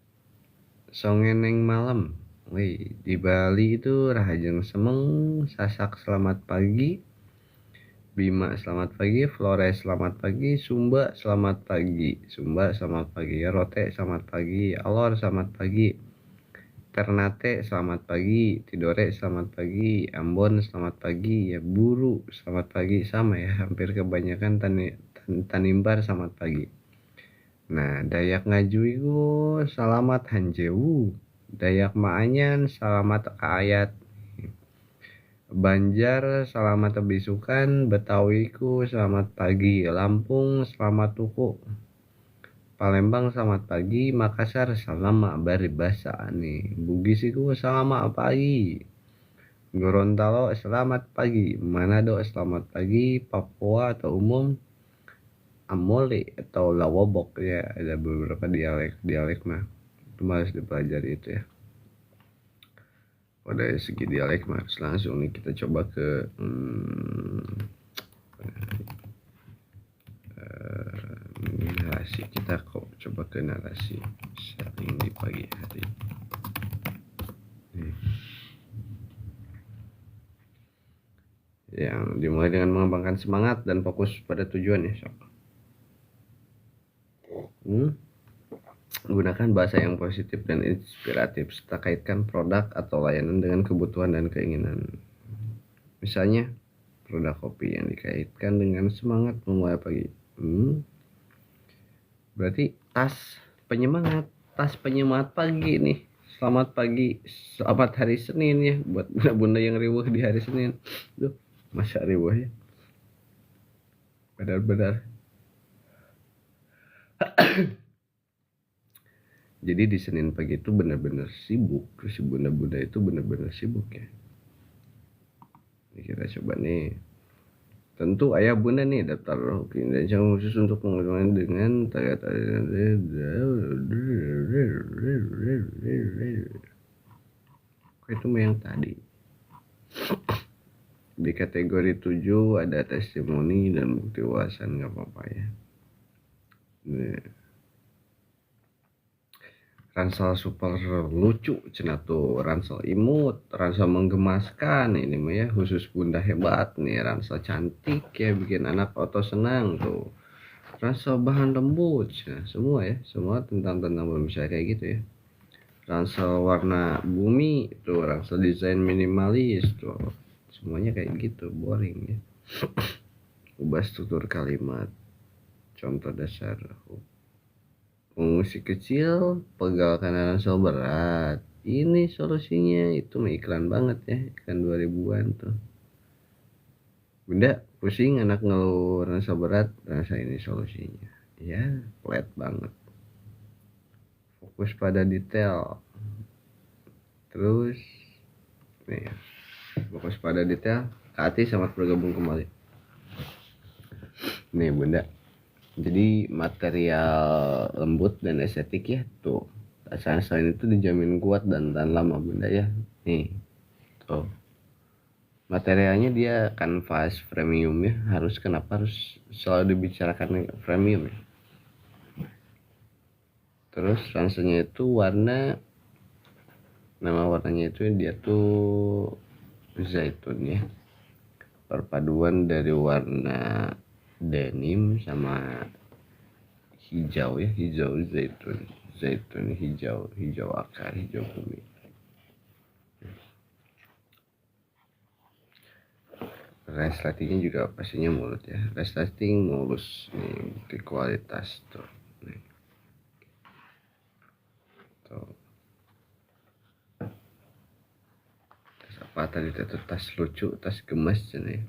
songeneng malam. Wih, di Bali itu rahajeng semeng, Sasak selamat pagi, Bima selamat pagi, Flores selamat pagi, Sumba selamat pagi, Rote selamat pagi, Alor selamat pagi, Ternate selamat pagi, Tidore selamat pagi, Ambon selamat pagi, ya Buru selamat pagi, sama ya hampir kebanyakan Tanimbar selamat pagi. Nah, Dayak Ngajuigo selamat hanjewu, Dayak Maanyan selamat ayat, Banjar selamat bisukan, Betawiku selamat pagi, Lampung selamat tuku, Palembang selamat pagi, Makassar selamat baribasa nih, Bugisiku selamat pagi, Gorontalo selamat pagi, Manado selamat pagi, Papua atau umum Amole atau Lawobok ya, ada beberapa dialek mah itu harus dipelajari itu ya. Pada segi dialek mah harus langsung nih kita coba ke narasi. Kita coba ke narasi sharing di pagi hari nih. Yang dimulai dengan mengembangkan semangat dan fokus pada tujuan ya, sok. Gunakan bahasa yang positif dan inspiratif, serta kaitkan produk atau layanan dengan kebutuhan dan keinginan. Misalnya, produk kopi yang dikaitkan dengan semangat memulai pagi. Berarti tas penyemangat pagi nih. Selamat pagi, selamat hari Senin ya buat bunda-bunda yang riweuh di hari Senin. Duh, masa riweuh ya. Benar-benar. Jadi di Senin pagi itu benar-benar sibuk. Si bunda-bunda itu benar-benar sibuk ya. Ini kita coba nih. Tentu ayah bunda nih daftar kinerja khusus untuk pengurangan dengan itu yang tadi. Di kategori 7 ada testimoni dan bukti wawasan, nggak apa-apa ya. Nih. Ransel super lucu cenah tuh, ransel imut, ransel menggemaskan, ini mah ya khusus bunda hebat nih, ransel cantik ya bikin anak oto senang tuh. Ransel bahan lembut, nah, semua ya, semua tentang berbicara kayak gitu ya. Ransel warna bumi tuh, ransel desain minimalis tuh, semuanya kayak gitu, boring ya. Ubah struktur kalimat, contoh dasar. Musik kecil, pegalkan ransel berat. Ini solusinya, itu mah iklan banget ya, iklan 2000-an tuh. Bunda pusing anak ngeluh ransel berat, rasa ini solusinya. Ya, flat banget. Fokus pada detail. Terus nih, fokus pada detail. Kak Ati selamat bergabung kembali. Nih bunda, jadi material lembut dan estetik ya tuh. Selain itu dijamin kuat dan tahan lama bunda ya. Nih tuh. Materialnya dia kanvas premium ya. Kenapa harus selalu dibicarakan premium ya? Terus ranselnya itu nama warnanya itu dia tuh zaitun ya. Perpaduan dari warna denim sama hijau ya, hijau zaitun hijau akar, hijau bumi. Resletingnya juga pastinya mulus ya, resleting mulus nih, bukti kualitas tuh nih. Tuh. Tas apa tadi tuh, tas lucu, tas gemas nih,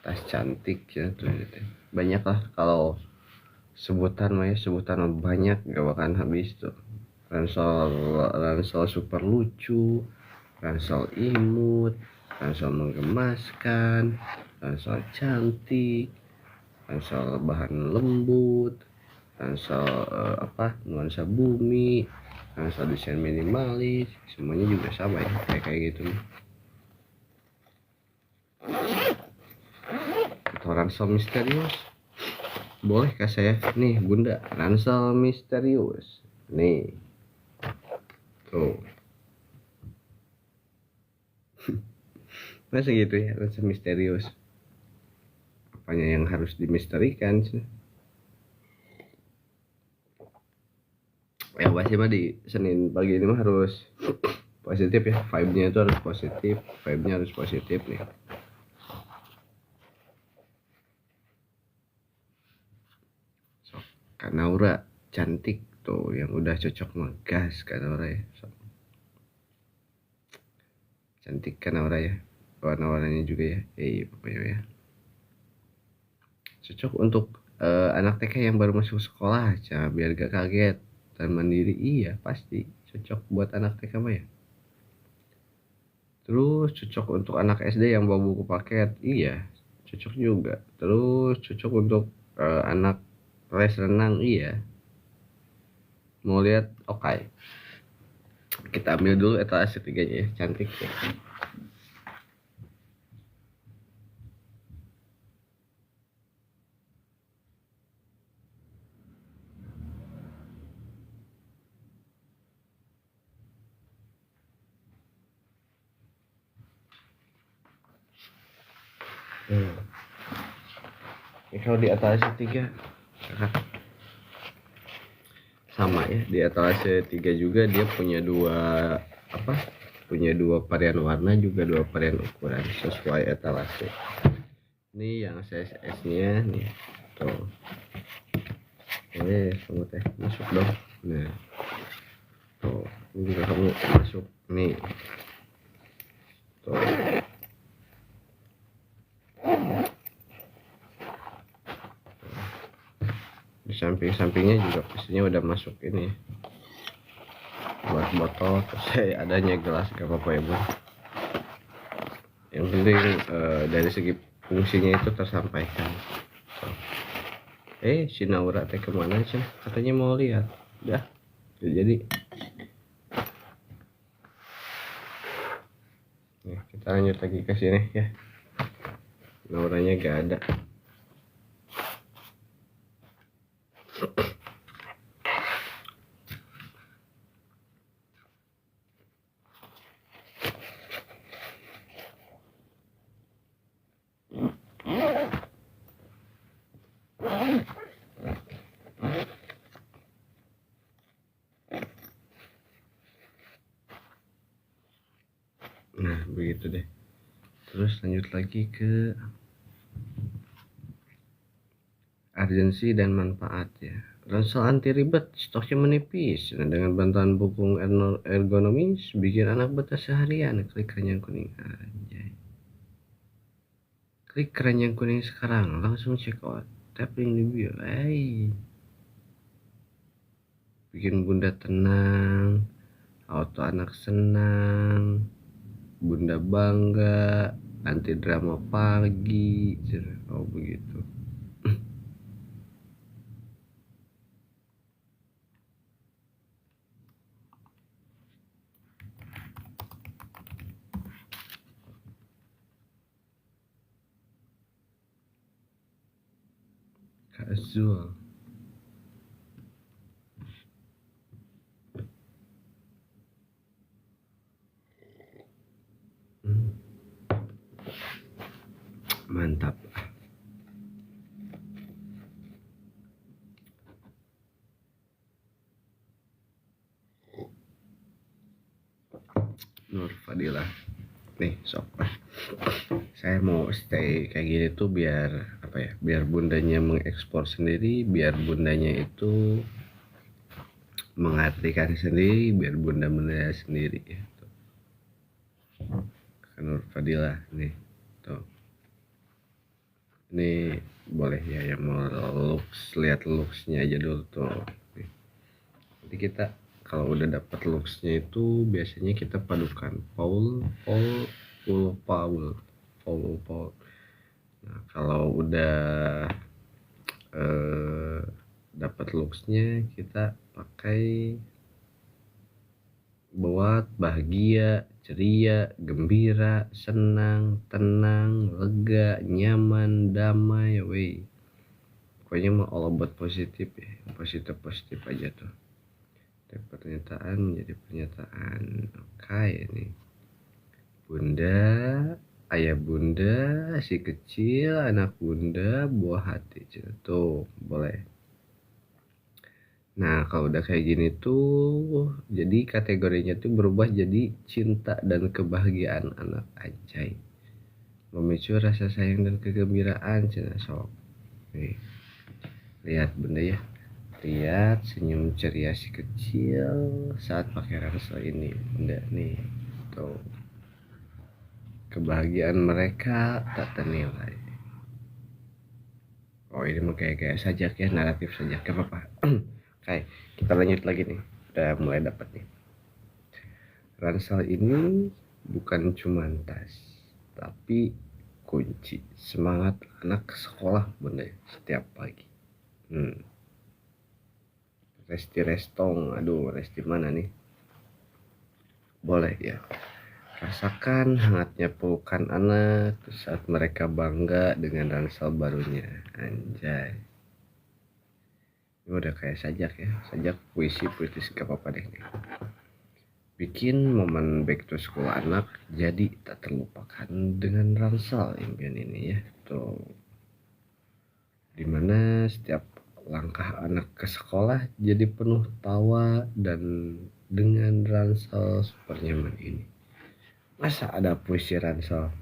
tas cantik ya tuh gitu. Banyak lah kalau sebutan banyak gak bakalan habis tuh. Ransel super lucu, ransel imut, ransel menggemaskan, ransel cantik, ransel bahan lembut, ransel nuansa bumi, ransel desain minimalis, semuanya juga sama ya, kayak gitu. Atau ransel misterius, boleh kah saya nih bunda, ransel misterius nih tuh. Masa gitu ya, ransel misterius, apanya yang harus dimisterikan sih? Ya pasti mah di Senin pagi ini mah harus positif ya, vibe-nya itu harus positif, vibe-nya harus positif nih. So, Kak Naura cantik tuh, yang udah cocok ngegas Kak Naura ya. So, cantik Kak Naura ya, warna-warnanya juga ya, iya pokoknya ya. Cocok untuk anak TK yang baru masuk sekolah aja, biar gak kaget dan mandiri. Iya pasti cocok buat anak TK mah ya. Terus cocok untuk anak SD yang bawa buku paket, iya cocok juga. Terus cocok untuk anak les renang, iya. Mau lihat, oke. Kita ambil dulu etalase 3-nya ya, cantik ya. Ini kalau di etalase 3 sama ya, di etalase 3 juga dia punya dua varian warna, juga dua varian ukuran sesuai etalase. Ini yang CSS nya nih tuh. Kamu teh masuk dong. Nah tuh, ini juga kamu masuk nih tuh. Di samping-sampingnya juga pastinya udah masuk ini buat botol, terus adanya gelas, gak apa-apa ya bun. Yang penting dari segi fungsinya itu tersampaikan. Si Naura teh kemana sih? Katanya mau lihat. Udah jadi kita lanjut lagi ke sini ya. Nauranya gak ada. Nah begitu deh. Terus lanjut lagi ke urgensi dan manfaat ya. Ransel anti ribet, stoknya menipis. Nah, dengan bantuan punggung ergonomis, bikin anak betah seharian. Klik keranjang kuning aja. Klik keranjang kuning sekarang, langsung check out. Tap link di bio. Bikin bunda tenang, auto anak senang, bunda bangga, anti drama pagi. Oh begitu. Casual. Mantap. Nur Fadilah nih sok. Saya mau stay kayak gini tuh biar apa ya, biar bundanya mengekspor sendiri, biar bundanya itu mengartikan sendiri, biar bunda menilai sendiri ya. Nur Fadilah nih tuh. Ini boleh ya yang mau looks, lihat looksnya aja dulu tuh nih. Nanti kita kalau udah dapat looksnya itu biasanya kita padukan Paul. Nah kalau udah dapat looksnya, kita pakai buat bahagia, ceria, gembira, senang, tenang, lega, nyaman, damai, pokoknya mah all about positif ya, positif aja tuh. Dari pernyataan jadi pernyataan. Oke ini bunda, ayah bunda, si kecil, anak bunda, buah hati tuh boleh. Nah kalau udah kayak gini tuh, jadi kategorinya tuh berubah jadi cinta dan kebahagiaan anak. Anjay, memicu rasa sayang dan kegembiraan cina sok. Nih lihat bunda ya, lihat senyum ceria si kecil saat pakai ransel ini bunda nih tuh. Kebahagiaan mereka tak ternilai. Oh ini mah kayak sajak ya, naratif sajak, gak apa-apa. Oke, kita lanjut lagi nih. Udah mulai dapat nih. Ransel ini bukan cuma tas, tapi kunci semangat anak sekolah bunda setiap pagi. Resti Restong, aduh Resti mana nih? Boleh ya. Rasakan hangatnya pelukan anak saat mereka bangga dengan ransel barunya. Anjay. Ini udah kayak sajak ya, sajak puisi gak apa-apa deh nih. Bikin momen back to school anak jadi tak terlupakan dengan ransel impian ini ya tuh. Dimana setiap langkah anak ke sekolah jadi penuh tawa dan dengan ransel super nyaman ini. Masa ada puisi ransel?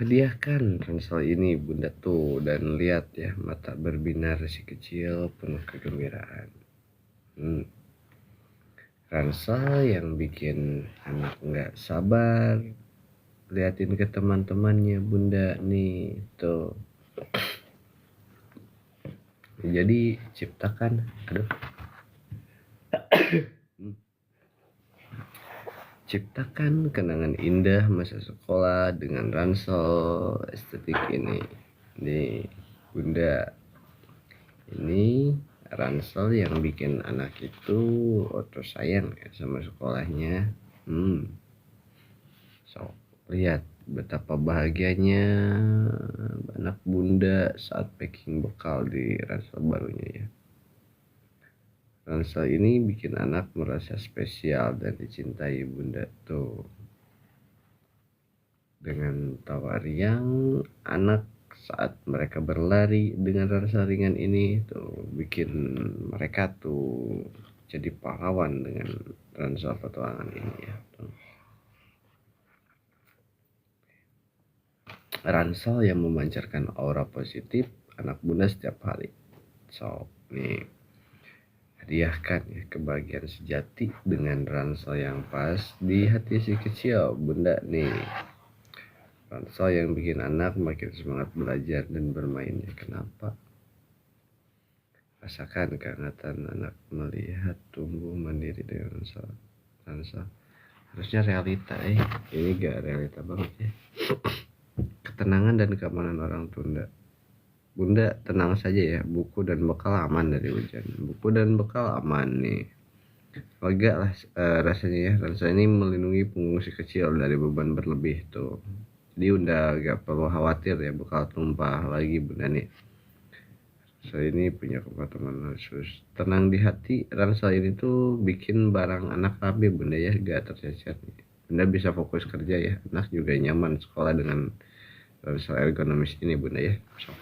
Hadiahkan ransel ini bunda tuh, dan lihat ya mata berbinar si kecil penuh kegembiraan. Ransel yang bikin anak nggak sabar liatin ke teman-temannya bunda nih tuh. Jadi ciptakan ciptakan kenangan indah masa sekolah dengan ransel estetik ini. Nih bunda, ini ransel yang bikin anak itu oto sayang ya sama sekolahnya. So lihat betapa bahagianya anak bunda saat packing bekal di ransel barunya ya. Ransel ini bikin anak merasa spesial dan dicintai bunda tuh. Dengan tawa riang anak saat mereka berlari dengan ransel ringan ini tuh bikin mereka tuh jadi pahlawan dengan ransel petualangan ini ya tuh. Ransel yang memancarkan aura positif anak bunda setiap hari. So nih, hadiahkan ya kebahagiaan sejati dengan ransel yang pas di hati si kecil bunda nih. Ransel yang bikin anak makin semangat belajar dan bermainnya. Kenapa? Rasakan kehangatan anak melihat tumbuh mandiri dengan ransel. Harusnya realita ini gak realita banget ya. Ketenangan dan keamanan orang tunda. Bunda tenang saja ya, buku dan bekal aman dari hujan. Buku dan bekal aman nih. Lega lah rasanya ya. Ransel ini melindungi punggung si kecil dari beban berlebih tuh. Jadi udah gak perlu khawatir ya bekal tumpah lagi bunda nih. Ransel ini punya kekuatan khusus. Tenang di hati, ransel ini tuh bikin barang anak rapi bunda ya, gak tercecer nih. Bunda bisa fokus kerja ya, anak juga nyaman sekolah dengan ransel ergonomis ini bunda ya. So.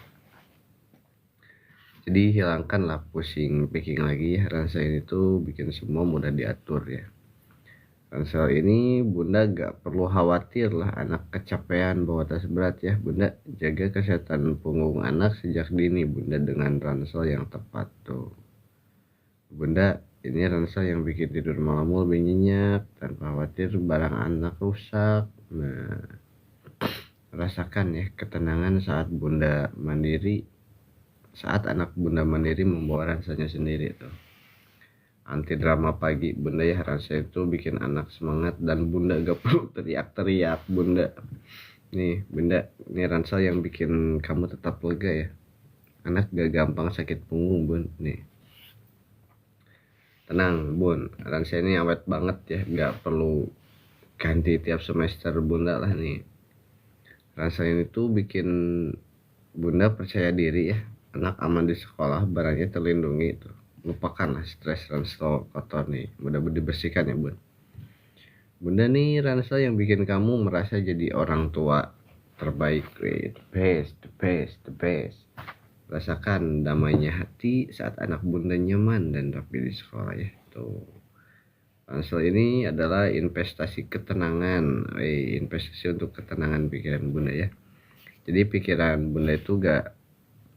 Jadi hilangkanlah pusing packing lagi ya. Ransel ini tuh bikin semua mudah diatur ya. Ransel ini bunda gak perlu khawatir lah anak kecapean bawa tas berat ya. Bunda jaga kesehatan punggung anak sejak dini bunda dengan ransel yang tepat tuh. Bunda ini ransel yang bikin tidur malammu lebih nyenyak tanpa khawatir barang anak rusak. Nah, rasakan ya ketenangan saat bunda mandiri. Saat anak bunda mandiri membawa ranselnya sendiri tuh. Anti drama pagi bunda ya, ransel itu bikin anak semangat dan bunda gak perlu teriak-teriak bunda. Nih bunda, ini ransel yang bikin kamu tetap lega ya. Anak gak gampang sakit punggung bun. Nih tenang bun, ransel ini awet banget ya, gak perlu ganti tiap semester bunda lah nih. Ransel ini tuh bikin bunda percaya diri ya. Anak aman di sekolah, barangnya terlindungi tuh. Lupakanlah stres ransel kotor nih, mudah dibersihkan ya bun. Bunda nih ransel yang bikin kamu merasa jadi orang tua terbaik, the best. Rasakan damainya hati saat anak bunda nyaman dan rapi di sekolah ya tuh. Ransel ini adalah investasi ketenangan, investasi untuk ketenangan pikiran bunda ya. Jadi pikiran bunda itu gak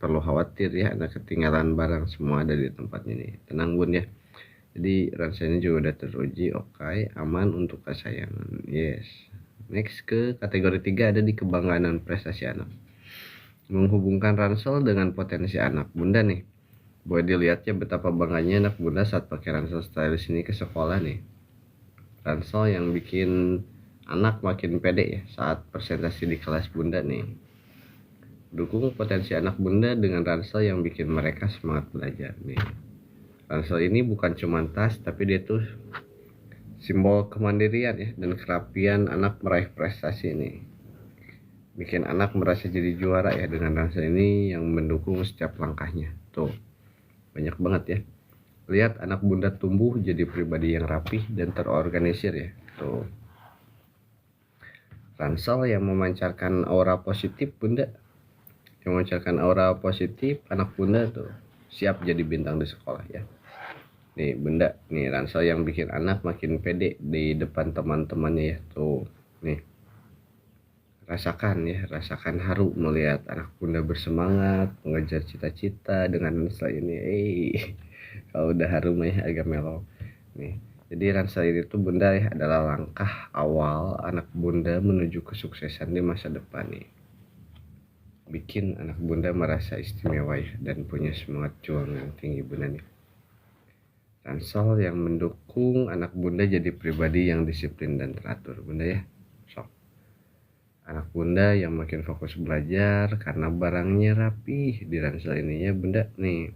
perlu khawatir ya anak ketinggalan barang, semua ada di tempatnya nih. Tenang bun ya. Jadi ransel ini juga udah teruji oke, aman untuk kesayangan. Yes. Next ke kategori 3 ada di kebanggaan dan prestasi anak. Menghubungkan ransel dengan potensi anak bunda nih. Boleh dilihat ya betapa bangganya anak bunda saat pakai ransel stylish ini ke sekolah nih. Ransel yang bikin anak makin pede ya saat presentasi di kelas bunda nih. Dukung potensi anak bunda dengan ransel yang bikin mereka semangat belajar nih. Ransel ini bukan cuma tas, tapi dia tuh simbol kemandirian ya dan kerapian anak meraih prestasi nih. Bikin anak merasa jadi juara ya dengan ransel ini yang mendukung setiap langkahnya. Tuh, banyak banget ya. Lihat anak bunda tumbuh jadi pribadi yang rapih dan terorganisir ya. Tuh. Ransel yang memancarkan aura positif bunda. Yang memancarkan aura positif anak bunda tuh. siap jadi bintang di sekolah ya. Nih bunda, nih ransel yang bikin anak makin pede di depan teman-temannya ya. Tuh, nih rasakan haru melihat anak bunda bersemangat mengejar cita-cita dengan ransel ini. Kalau udah harum ya agak melo. Nih, jadi ransel ini tuh bunda ya adalah langkah awal anak bunda menuju kesuksesan di masa depan nih. Bikin anak bunda merasa istimewa ya dan punya semangat juang yang tinggi bunda nih. Ransel yang mendukung anak bunda jadi pribadi yang disiplin dan teratur bunda ya. So, anak bunda yang makin fokus belajar karena barangnya rapi di ransel ini ya bunda nih.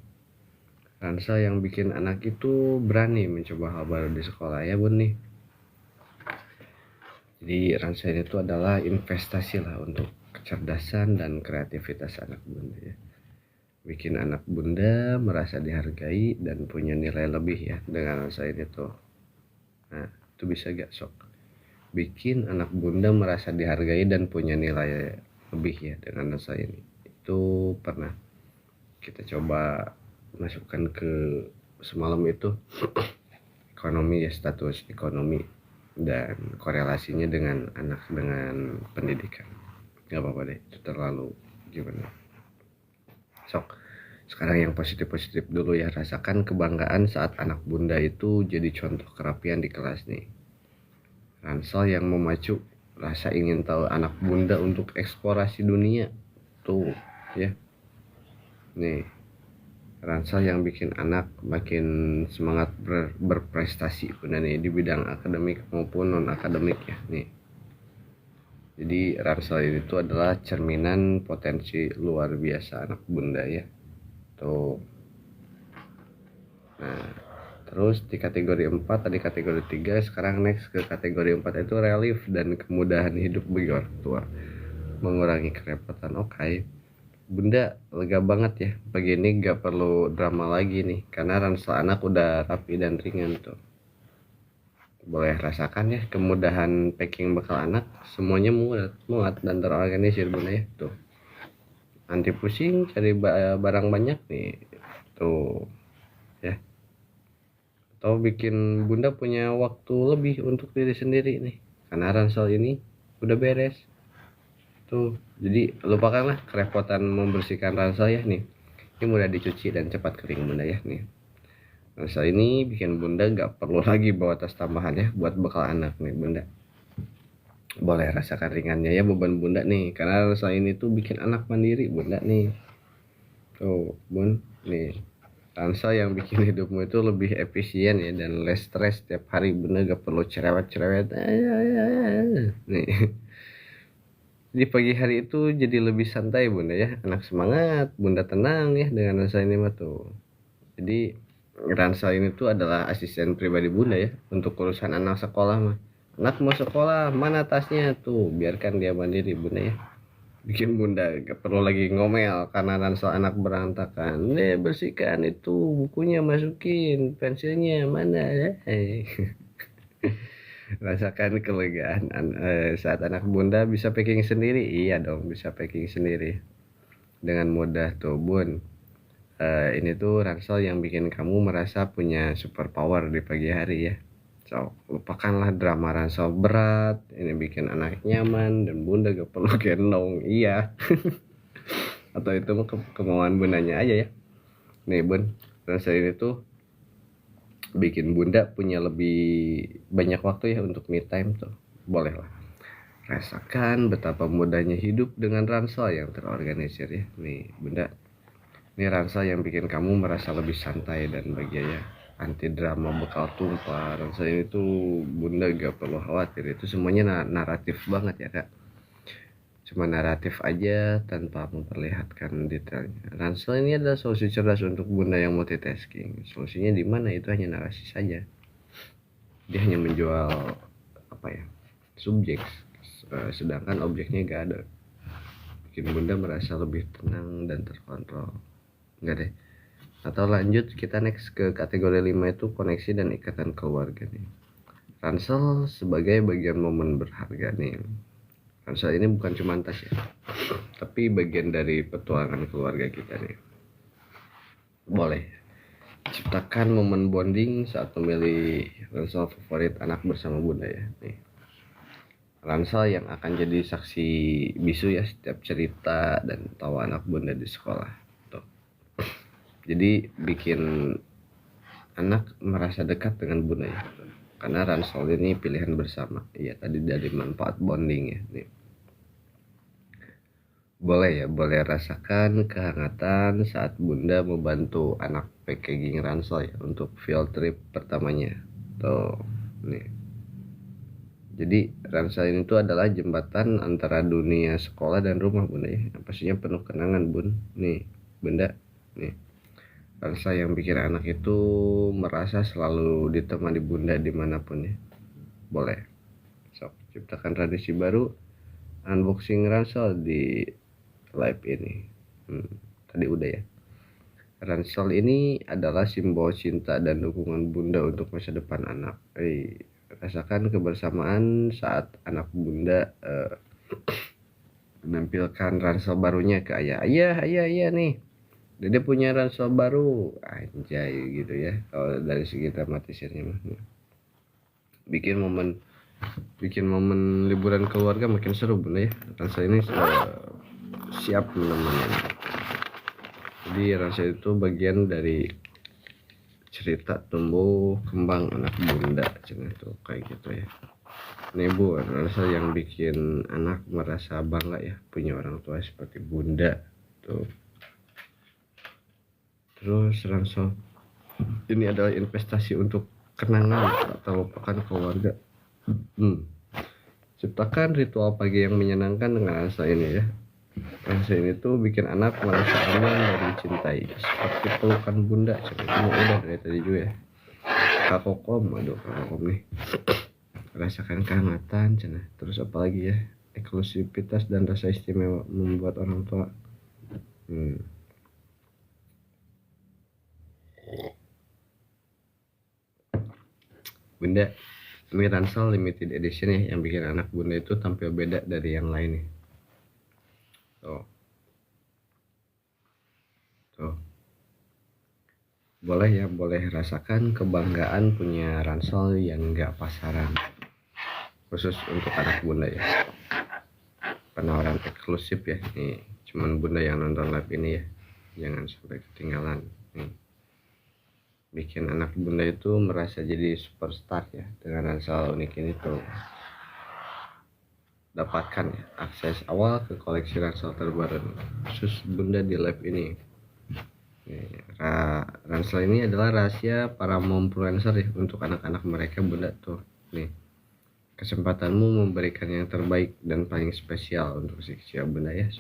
Ransel yang bikin anak itu berani mencoba hal baru di sekolah ya bun nih. Jadi ransel itu adalah investasi lah untuk kecerdasan dan kreativitas anak bunda ya. Bikin anak bunda merasa dihargai dan punya nilai lebih ya dengan ransel ini tuh. Nah itu bisa gak sok bikin anak bunda merasa dihargai dan punya nilai lebih ya dengan ransel ini. Itu pernah kita coba masukkan ke semalam itu ekonomi ya, status ekonomi dan korelasinya dengan anak dengan pendidikan. Gak apa-apa deh, itu terlalu gimana. Sok, sekarang yang positif-positif dulu ya. Rasakan kebanggaan saat anak bunda itu jadi contoh kerapian di kelas nih. Ransel yang memacu rasa ingin tahu anak bunda untuk eksplorasi dunia. Tuh ya. Nih, ransel yang bikin anak makin semangat berprestasi bunda nih di bidang akademik maupun non akademik ya nih. Jadi ransel itu adalah cerminan potensi luar biasa anak bunda ya. Tuh. Nah, terus di kategori 4 tadi kategori 3, sekarang next ke kategori 4 itu relief dan kemudahan hidup bagi orang tua. Mengurangi kerepotan. Oke. Bunda lega banget ya, pagi ini gak perlu drama lagi nih karena ransel anak udah rapi dan ringan tuh. Boleh rasakan ya kemudahan packing bekal anak, semuanya muat dan terorganisir bunda ya tuh. Anti pusing cari barang banyak nih tuh ya. Atau bikin bunda punya waktu lebih untuk diri sendiri nih karena ransel ini udah beres tuh. Jadi lupakanlah kerepotan membersihkan ransel ya nih. Ini mudah dicuci dan cepat kering bunda ya nih. Ransel ini bikin bunda gak perlu lagi bawa tas tambahan ya buat bekal anak nih bunda. Boleh rasakan ringannya ya beban bunda nih karena ransel ini tuh bikin anak mandiri bunda nih. Tuh bun nih, ransel yang bikin hidupmu itu lebih efisien ya dan less stress tiap hari bunda gak perlu cerewet nih. Di pagi hari itu jadi lebih santai bunda ya, anak semangat, bunda tenang ya dengan ransel ini mah tuh. Jadi ransel ini tuh adalah asisten pribadi bunda ya untuk urusan anak sekolah mah. Anak mau sekolah mana tasnya tuh, biarkan dia mandiri bunda ya. Bikin bunda gak perlu lagi ngomel karena ransel anak berantakan. Bersihkan itu bukunya, masukin pensilnya mana ya. Rasakan kelegaan saat anak bunda bisa packing sendiri. Iya dong, bisa packing sendiri dengan mudah tuh bun. Ini tuh ransel yang bikin kamu merasa punya super power di pagi hari ya. So, lupakanlah drama ransel berat. Ini bikin anak nyaman dan bunda gak perlu gendong. Iya. Atau itu mah kemauan bundanya aja ya. Nih bun, ransel ini tuh bikin bunda punya lebih banyak waktu ya untuk me time tuh. Boleh lah. Rasakan betapa mudahnya hidup dengan ransel yang terorganisir ya. Nih bunda, ini ransel yang bikin kamu merasa lebih santai dan bahagia ya. Anti drama bekal tumpah. Ransel ini tuh bunda gak perlu khawatir, itu semuanya naratif banget ya kak. Cuma naratif aja tanpa memperlihatkan detailnya. Ransel ini adalah solusi cerdas untuk bunda yang multitasking. Solusinya di mana itu hanya narasi saja. Dia hanya menjual subjek, sedangkan objeknya gak ada. Bikin bunda merasa lebih tenang dan terkontrol. Enggak deh. Atau lanjut kita next ke kategori 5 itu koneksi dan ikatan keluarga nih. Ransel sebagai bagian momen berharga nih. Ransel ini bukan cuma tas ya, tapi bagian dari petualangan keluarga kita nih. Boleh ciptakan momen bonding saat memilih ransel favorit anak bersama bunda ya. Nih, ransel yang akan jadi saksi bisu ya setiap cerita dan tawa anak bunda di sekolah. Tuh. Jadi bikin anak merasa dekat dengan bunda ya. Karena ransel ini pilihan bersama. Iya tadi dari manfaat bonding ya. Nih. Boleh rasakan kehangatan saat bunda membantu anak packaging ransel ya untuk field trip pertamanya. Tuh, nih. Jadi ransel ini tuh adalah jembatan antara dunia sekolah dan rumah bunda ya. Pastinya penuh kenangan bun. Nih, bunda. Nih, ransel yang bikin anak itu merasa selalu ditemani bunda dimanapun ya. Boleh. Sok, ciptakan tradisi baru unboxing ransel di live ini. Tadi udah ya. Ransel ini adalah simbol cinta dan dukungan bunda untuk masa depan anak. Rasakan kebersamaan saat anak bunda menampilkan ransel barunya ke ayah. Ayah nih. Dede punya ransel baru. Anjay gitu ya. Kalau dari segi dramatisirnya mah. Bikin momen liburan keluarga makin seru bunda ya. Ransel ini siap menemani. Jadi ransel itu bagian dari cerita tumbuh kembang anak bunda cina tuh kayak gitu ya. Ini bu ransel yang bikin anak merasa bangga ya punya orang tua seperti bunda tuh. Terus ransel ini adalah investasi untuk kenangan tak terlupakan keluarga. Ciptakan ritual pagi yang menyenangkan dengan ransel ini ya. Ransel ini tuh bikin anak merasa aman dan dicintai seperti pelukan bunda. Cuma udah dari tadi juga ya. Kakokom, aduh kakokom nih. Rasakan kehangatan cina. Terus apalagi ya, eksklusivitas dan rasa istimewa membuat orang tua. Bunda, ini ransel limited edition ya yang bikin anak bunda itu tampil beda dari yang lain nih. Tuh. Boleh rasakan kebanggaan punya ransel yang enggak pasaran. Khusus untuk anak bunda ya. Penawaran eksklusif ya. Nih, cuman bunda yang nonton live ini ya. Jangan sampai ketinggalan. Nih. Bikin anak bunda itu merasa jadi superstar ya dengan ransel unik ini tuh. Dapatkan ya akses awal ke koleksi ransel terbaru khusus bunda di live ini. Ransel ini adalah rahasia para mompluencer ya untuk anak-anak mereka bunda tuh. Nih, kesempatanmu memberikan yang terbaik dan paling spesial untuk si kecil bunda ya.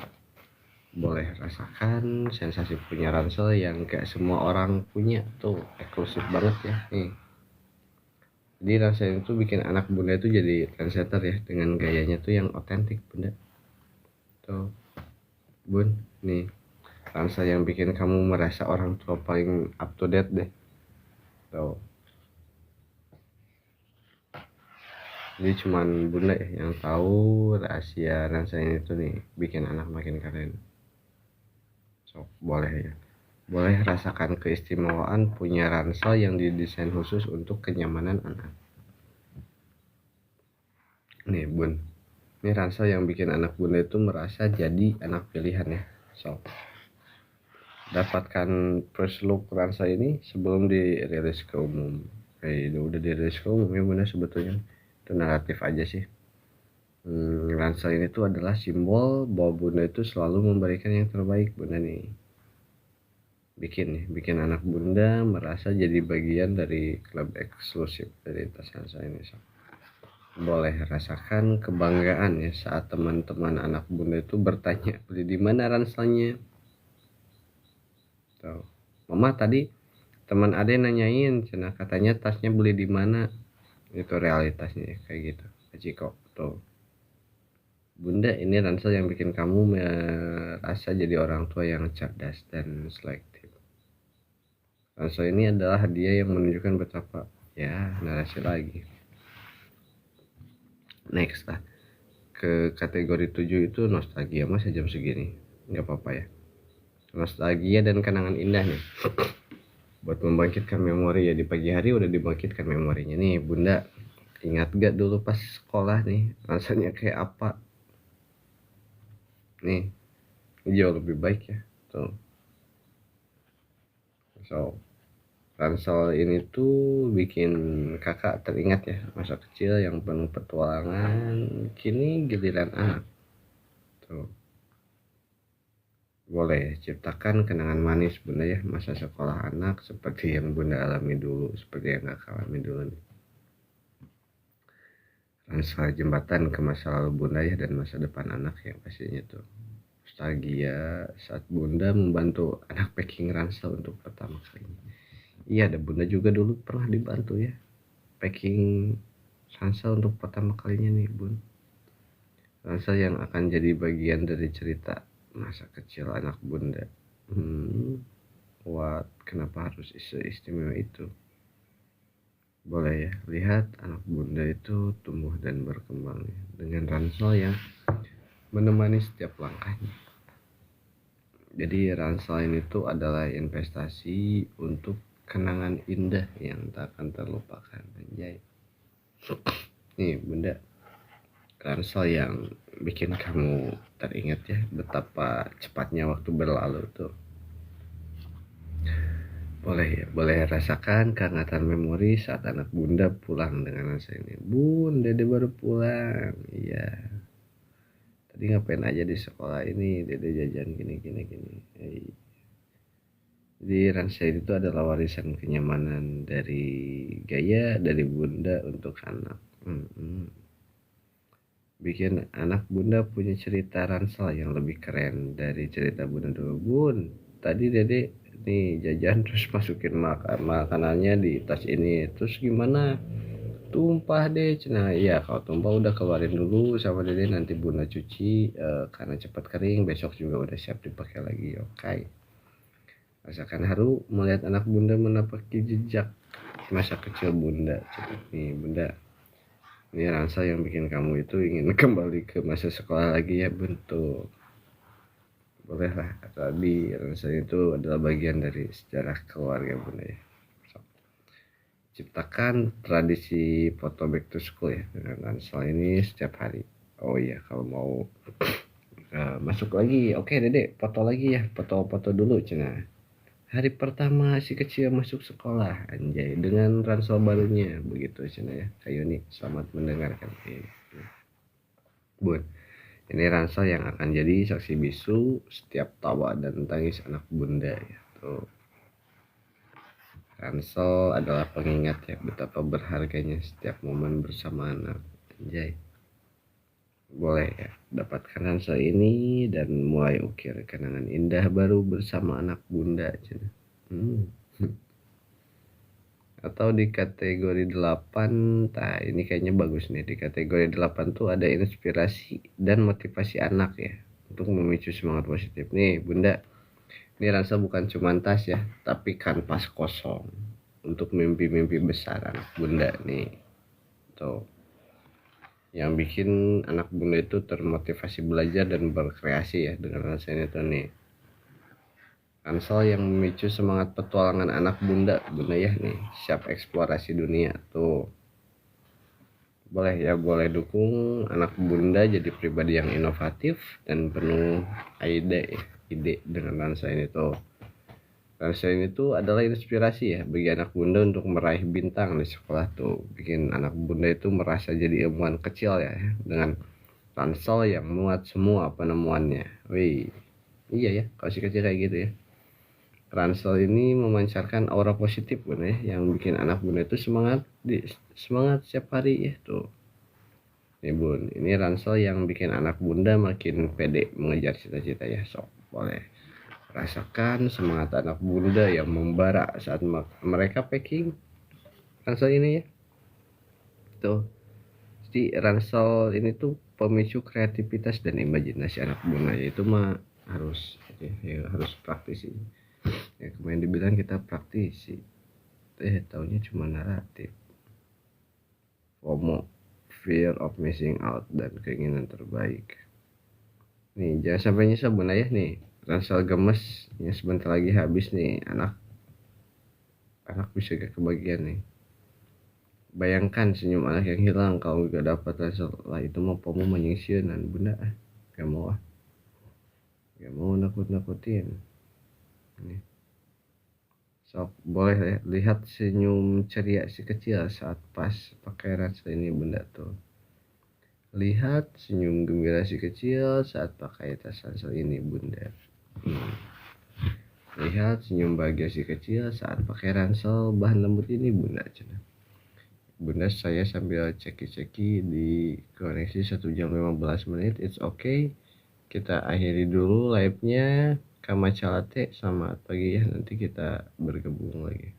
Boleh rasakan sensasi punya ransel yang gak semua orang punya tuh, eksklusif banget ya. Nih, jadi ransel itu bikin anak bunda itu jadi trendsetter ya dengan gayanya tuh yang otentik bunda. Tuh, bun, nih ransel yang bikin kamu merasa orang tua paling up to date deh. Tuh. Jadi cuman bunda ya yang tahu rahasia ransel ini tuh nih bikin anak makin keren. So, boleh rasakan keistimewaan punya ransel yang didesain khusus untuk kenyamanan anak. Nih bun, ini ransel yang bikin anak bunda itu merasa jadi anak pilihan ya. So, dapatkan first look ransel ini sebelum dirilis ke umum. Udah dirilis ke umum ya bunda sebetulnya. Itu naratif aja sih. Ransel ini tuh adalah simbol bahwa bunda itu selalu memberikan yang terbaik bunda nih. Bikin anak bunda merasa jadi bagian dari klub eksklusif dari tas ransel ini. So, boleh rasakan kebanggaan ya saat teman-teman anak bunda itu bertanya beli di mana ranselnya. Tuh, mama tadi teman ade nanyain cina katanya tasnya beli di mana. Itu realitasnya kayak gitu Ciko tuh. Bunda, ini ransel yang bikin kamu merasa jadi orang tua yang cerdas dan selektif. Ransel ini adalah hadiah yang menunjukkan betapa ya narasi lagi. Next lah ke kategori 7 itu nostalgia masa jam segini nggak apa-apa ya. nostalgia dan kenangan indah nih. Buat membangkitkan memori ya, di pagi hari udah dibangkitkan memorinya nih. Bunda ingat gak dulu pas sekolah nih rasanya kayak apa? Nih jauh lebih baik ya tuh. So ransel ini tuh bikin kakak teringat ya masa kecil yang penuh petualangan. Kini giliran anak tuh. Boleh ciptakan kenangan manis bunda ya masa sekolah anak seperti yang bunda alami dulu, seperti yang kakak alami dulu nih. Ransel jembatan ke masa lalu bunda ya dan masa depan anak yang pastinya tuh. Nostalgia saat bunda membantu anak packing ransel untuk pertama kalinya. Iya, ada bunda juga dulu pernah dibantu ya packing ransel untuk pertama kalinya nih bun. Ransel yang akan jadi bagian dari cerita masa kecil anak bunda. Kenapa harus istimewa itu? Boleh ya, lihat anak bunda itu tumbuh dan berkembang ya, dengan ransel yang menemani setiap langkahnya. Jadi ransel ini tuh adalah investasi untuk kenangan indah yang tak akan terlupakan. Anjay. Nih bunda, ransel yang bikin kamu teringat ya betapa cepatnya waktu berlalu tuh. Boleh rasakan kehangatan memori saat anak bunda pulang dengan ransel ini. Bun, dede baru pulang. Iya. Tadi ngapain aja di sekolah ini? Dede jajan gini. Hey. Jadi ransel itu adalah warisan kenyamanan dari gaya dari bunda untuk anak. Bikin anak bunda punya cerita ransel yang lebih keren dari cerita bunda dulu. Bun, tadi dede nih jajan terus masukin makanannya di tas ini, terus gimana? Tumpah deh. Nah iya, kalau tumpah udah keluarin dulu sama dede, nanti bunda cuci karena cepat kering, besok juga udah siap dipakai lagi. Oke. Rasakan haru melihat anak bunda menapaki jejak masa kecil bunda. Nih bunda, ini ransel yang bikin kamu itu ingin kembali ke masa sekolah lagi ya bentuk. Bolehlah, tadi ransel itu adalah bagian dari sejarah keluarga bunda ya. Ciptakan tradisi foto back to school ya dengan ransel ini setiap hari. Oh iya, kalau mau masuk lagi, oke dede foto lagi ya, foto dulu cina. Hari pertama si kecil masuk sekolah, anjay, dengan ransel barunya, begitu cina ya. Kayu nih, selamat mendengarkan. Bun, ini ransel yang akan jadi saksi bisu setiap tawa dan tangis anak bunda ya. Tuh. Ransel adalah pengingat ya betapa berharganya setiap momen bersama anak. Anjay. Boleh ya, dapatkan ransel ini dan mulai ukir kenangan indah baru bersama anak bunda. Atau di kategori 8, nah ini kayaknya bagus nih. Di kategori 8 tuh ada inspirasi dan motivasi anak ya untuk memicu semangat positif. Nih bunda, ini ransel bukan cuma tas ya, tapi kanvas kosong untuk mimpi-mimpi besar anak bunda nih. Tuh. Yang bikin anak bunda itu termotivasi belajar dan berkreasi ya dengan ransel ini tuh nih. Ransel yang memicu semangat petualangan anak bunda ya nih, siap eksplorasi dunia tuh. Boleh dukung anak bunda jadi pribadi yang inovatif dan penuh ide dengan ransel ini tuh. Ransel ini tuh adalah inspirasi ya bagi anak bunda untuk meraih bintang di sekolah tuh. Bikin anak bunda itu merasa jadi ilmuwan kecil ya dengan ransel yang muat semua penemuannya. Wih, iya ya, kalau si kecil kayak gitu ya. Ransel ini memancarkan aura positif bunda ya, yang bikin anak bunda itu semangat setiap hari ya tuh. Nih bun, ini ransel yang bikin anak bunda makin pede mengejar cita-cita ya. Sok boleh rasakan semangat anak bunda yang membara saat mereka packing ransel ini ya. Tuh. Jadi ransel ini tuh pemicu kreativitas dan imajinasi anak bunda, itu mah harus praktisi. Ya kemarin dibilang kita praktisi, taunya cuma naratif. FOMO, fear of missing out, dan keinginan terbaik. Nih jangan sampai nyesel bunda ya nih. ransel gemes ya, sebentar lagi habis nih, anak bisa gak kebagian nih. Bayangkan senyum anak yang hilang kalau gak dapat ransel lah, itu mah pomo menyingsianan bunda. Gak mau nakut-nakutin ini. Sok boleh ya, lihat senyum ceria si kecil saat pas pakai ransel ini bunda tuh. Lihat senyum gembira si kecil saat pakai tas ransel ini bunda. Lihat senyum bahagia si kecil saat pakai ransel bahan lembut ini bunda. Bunda, saya sambil ceki-ceki di koneksi 1 jam 15 menit. It's okay, kita akhiri dulu live nya. Kamacalate, selamat pagi ya, nanti kita bergabung lagi.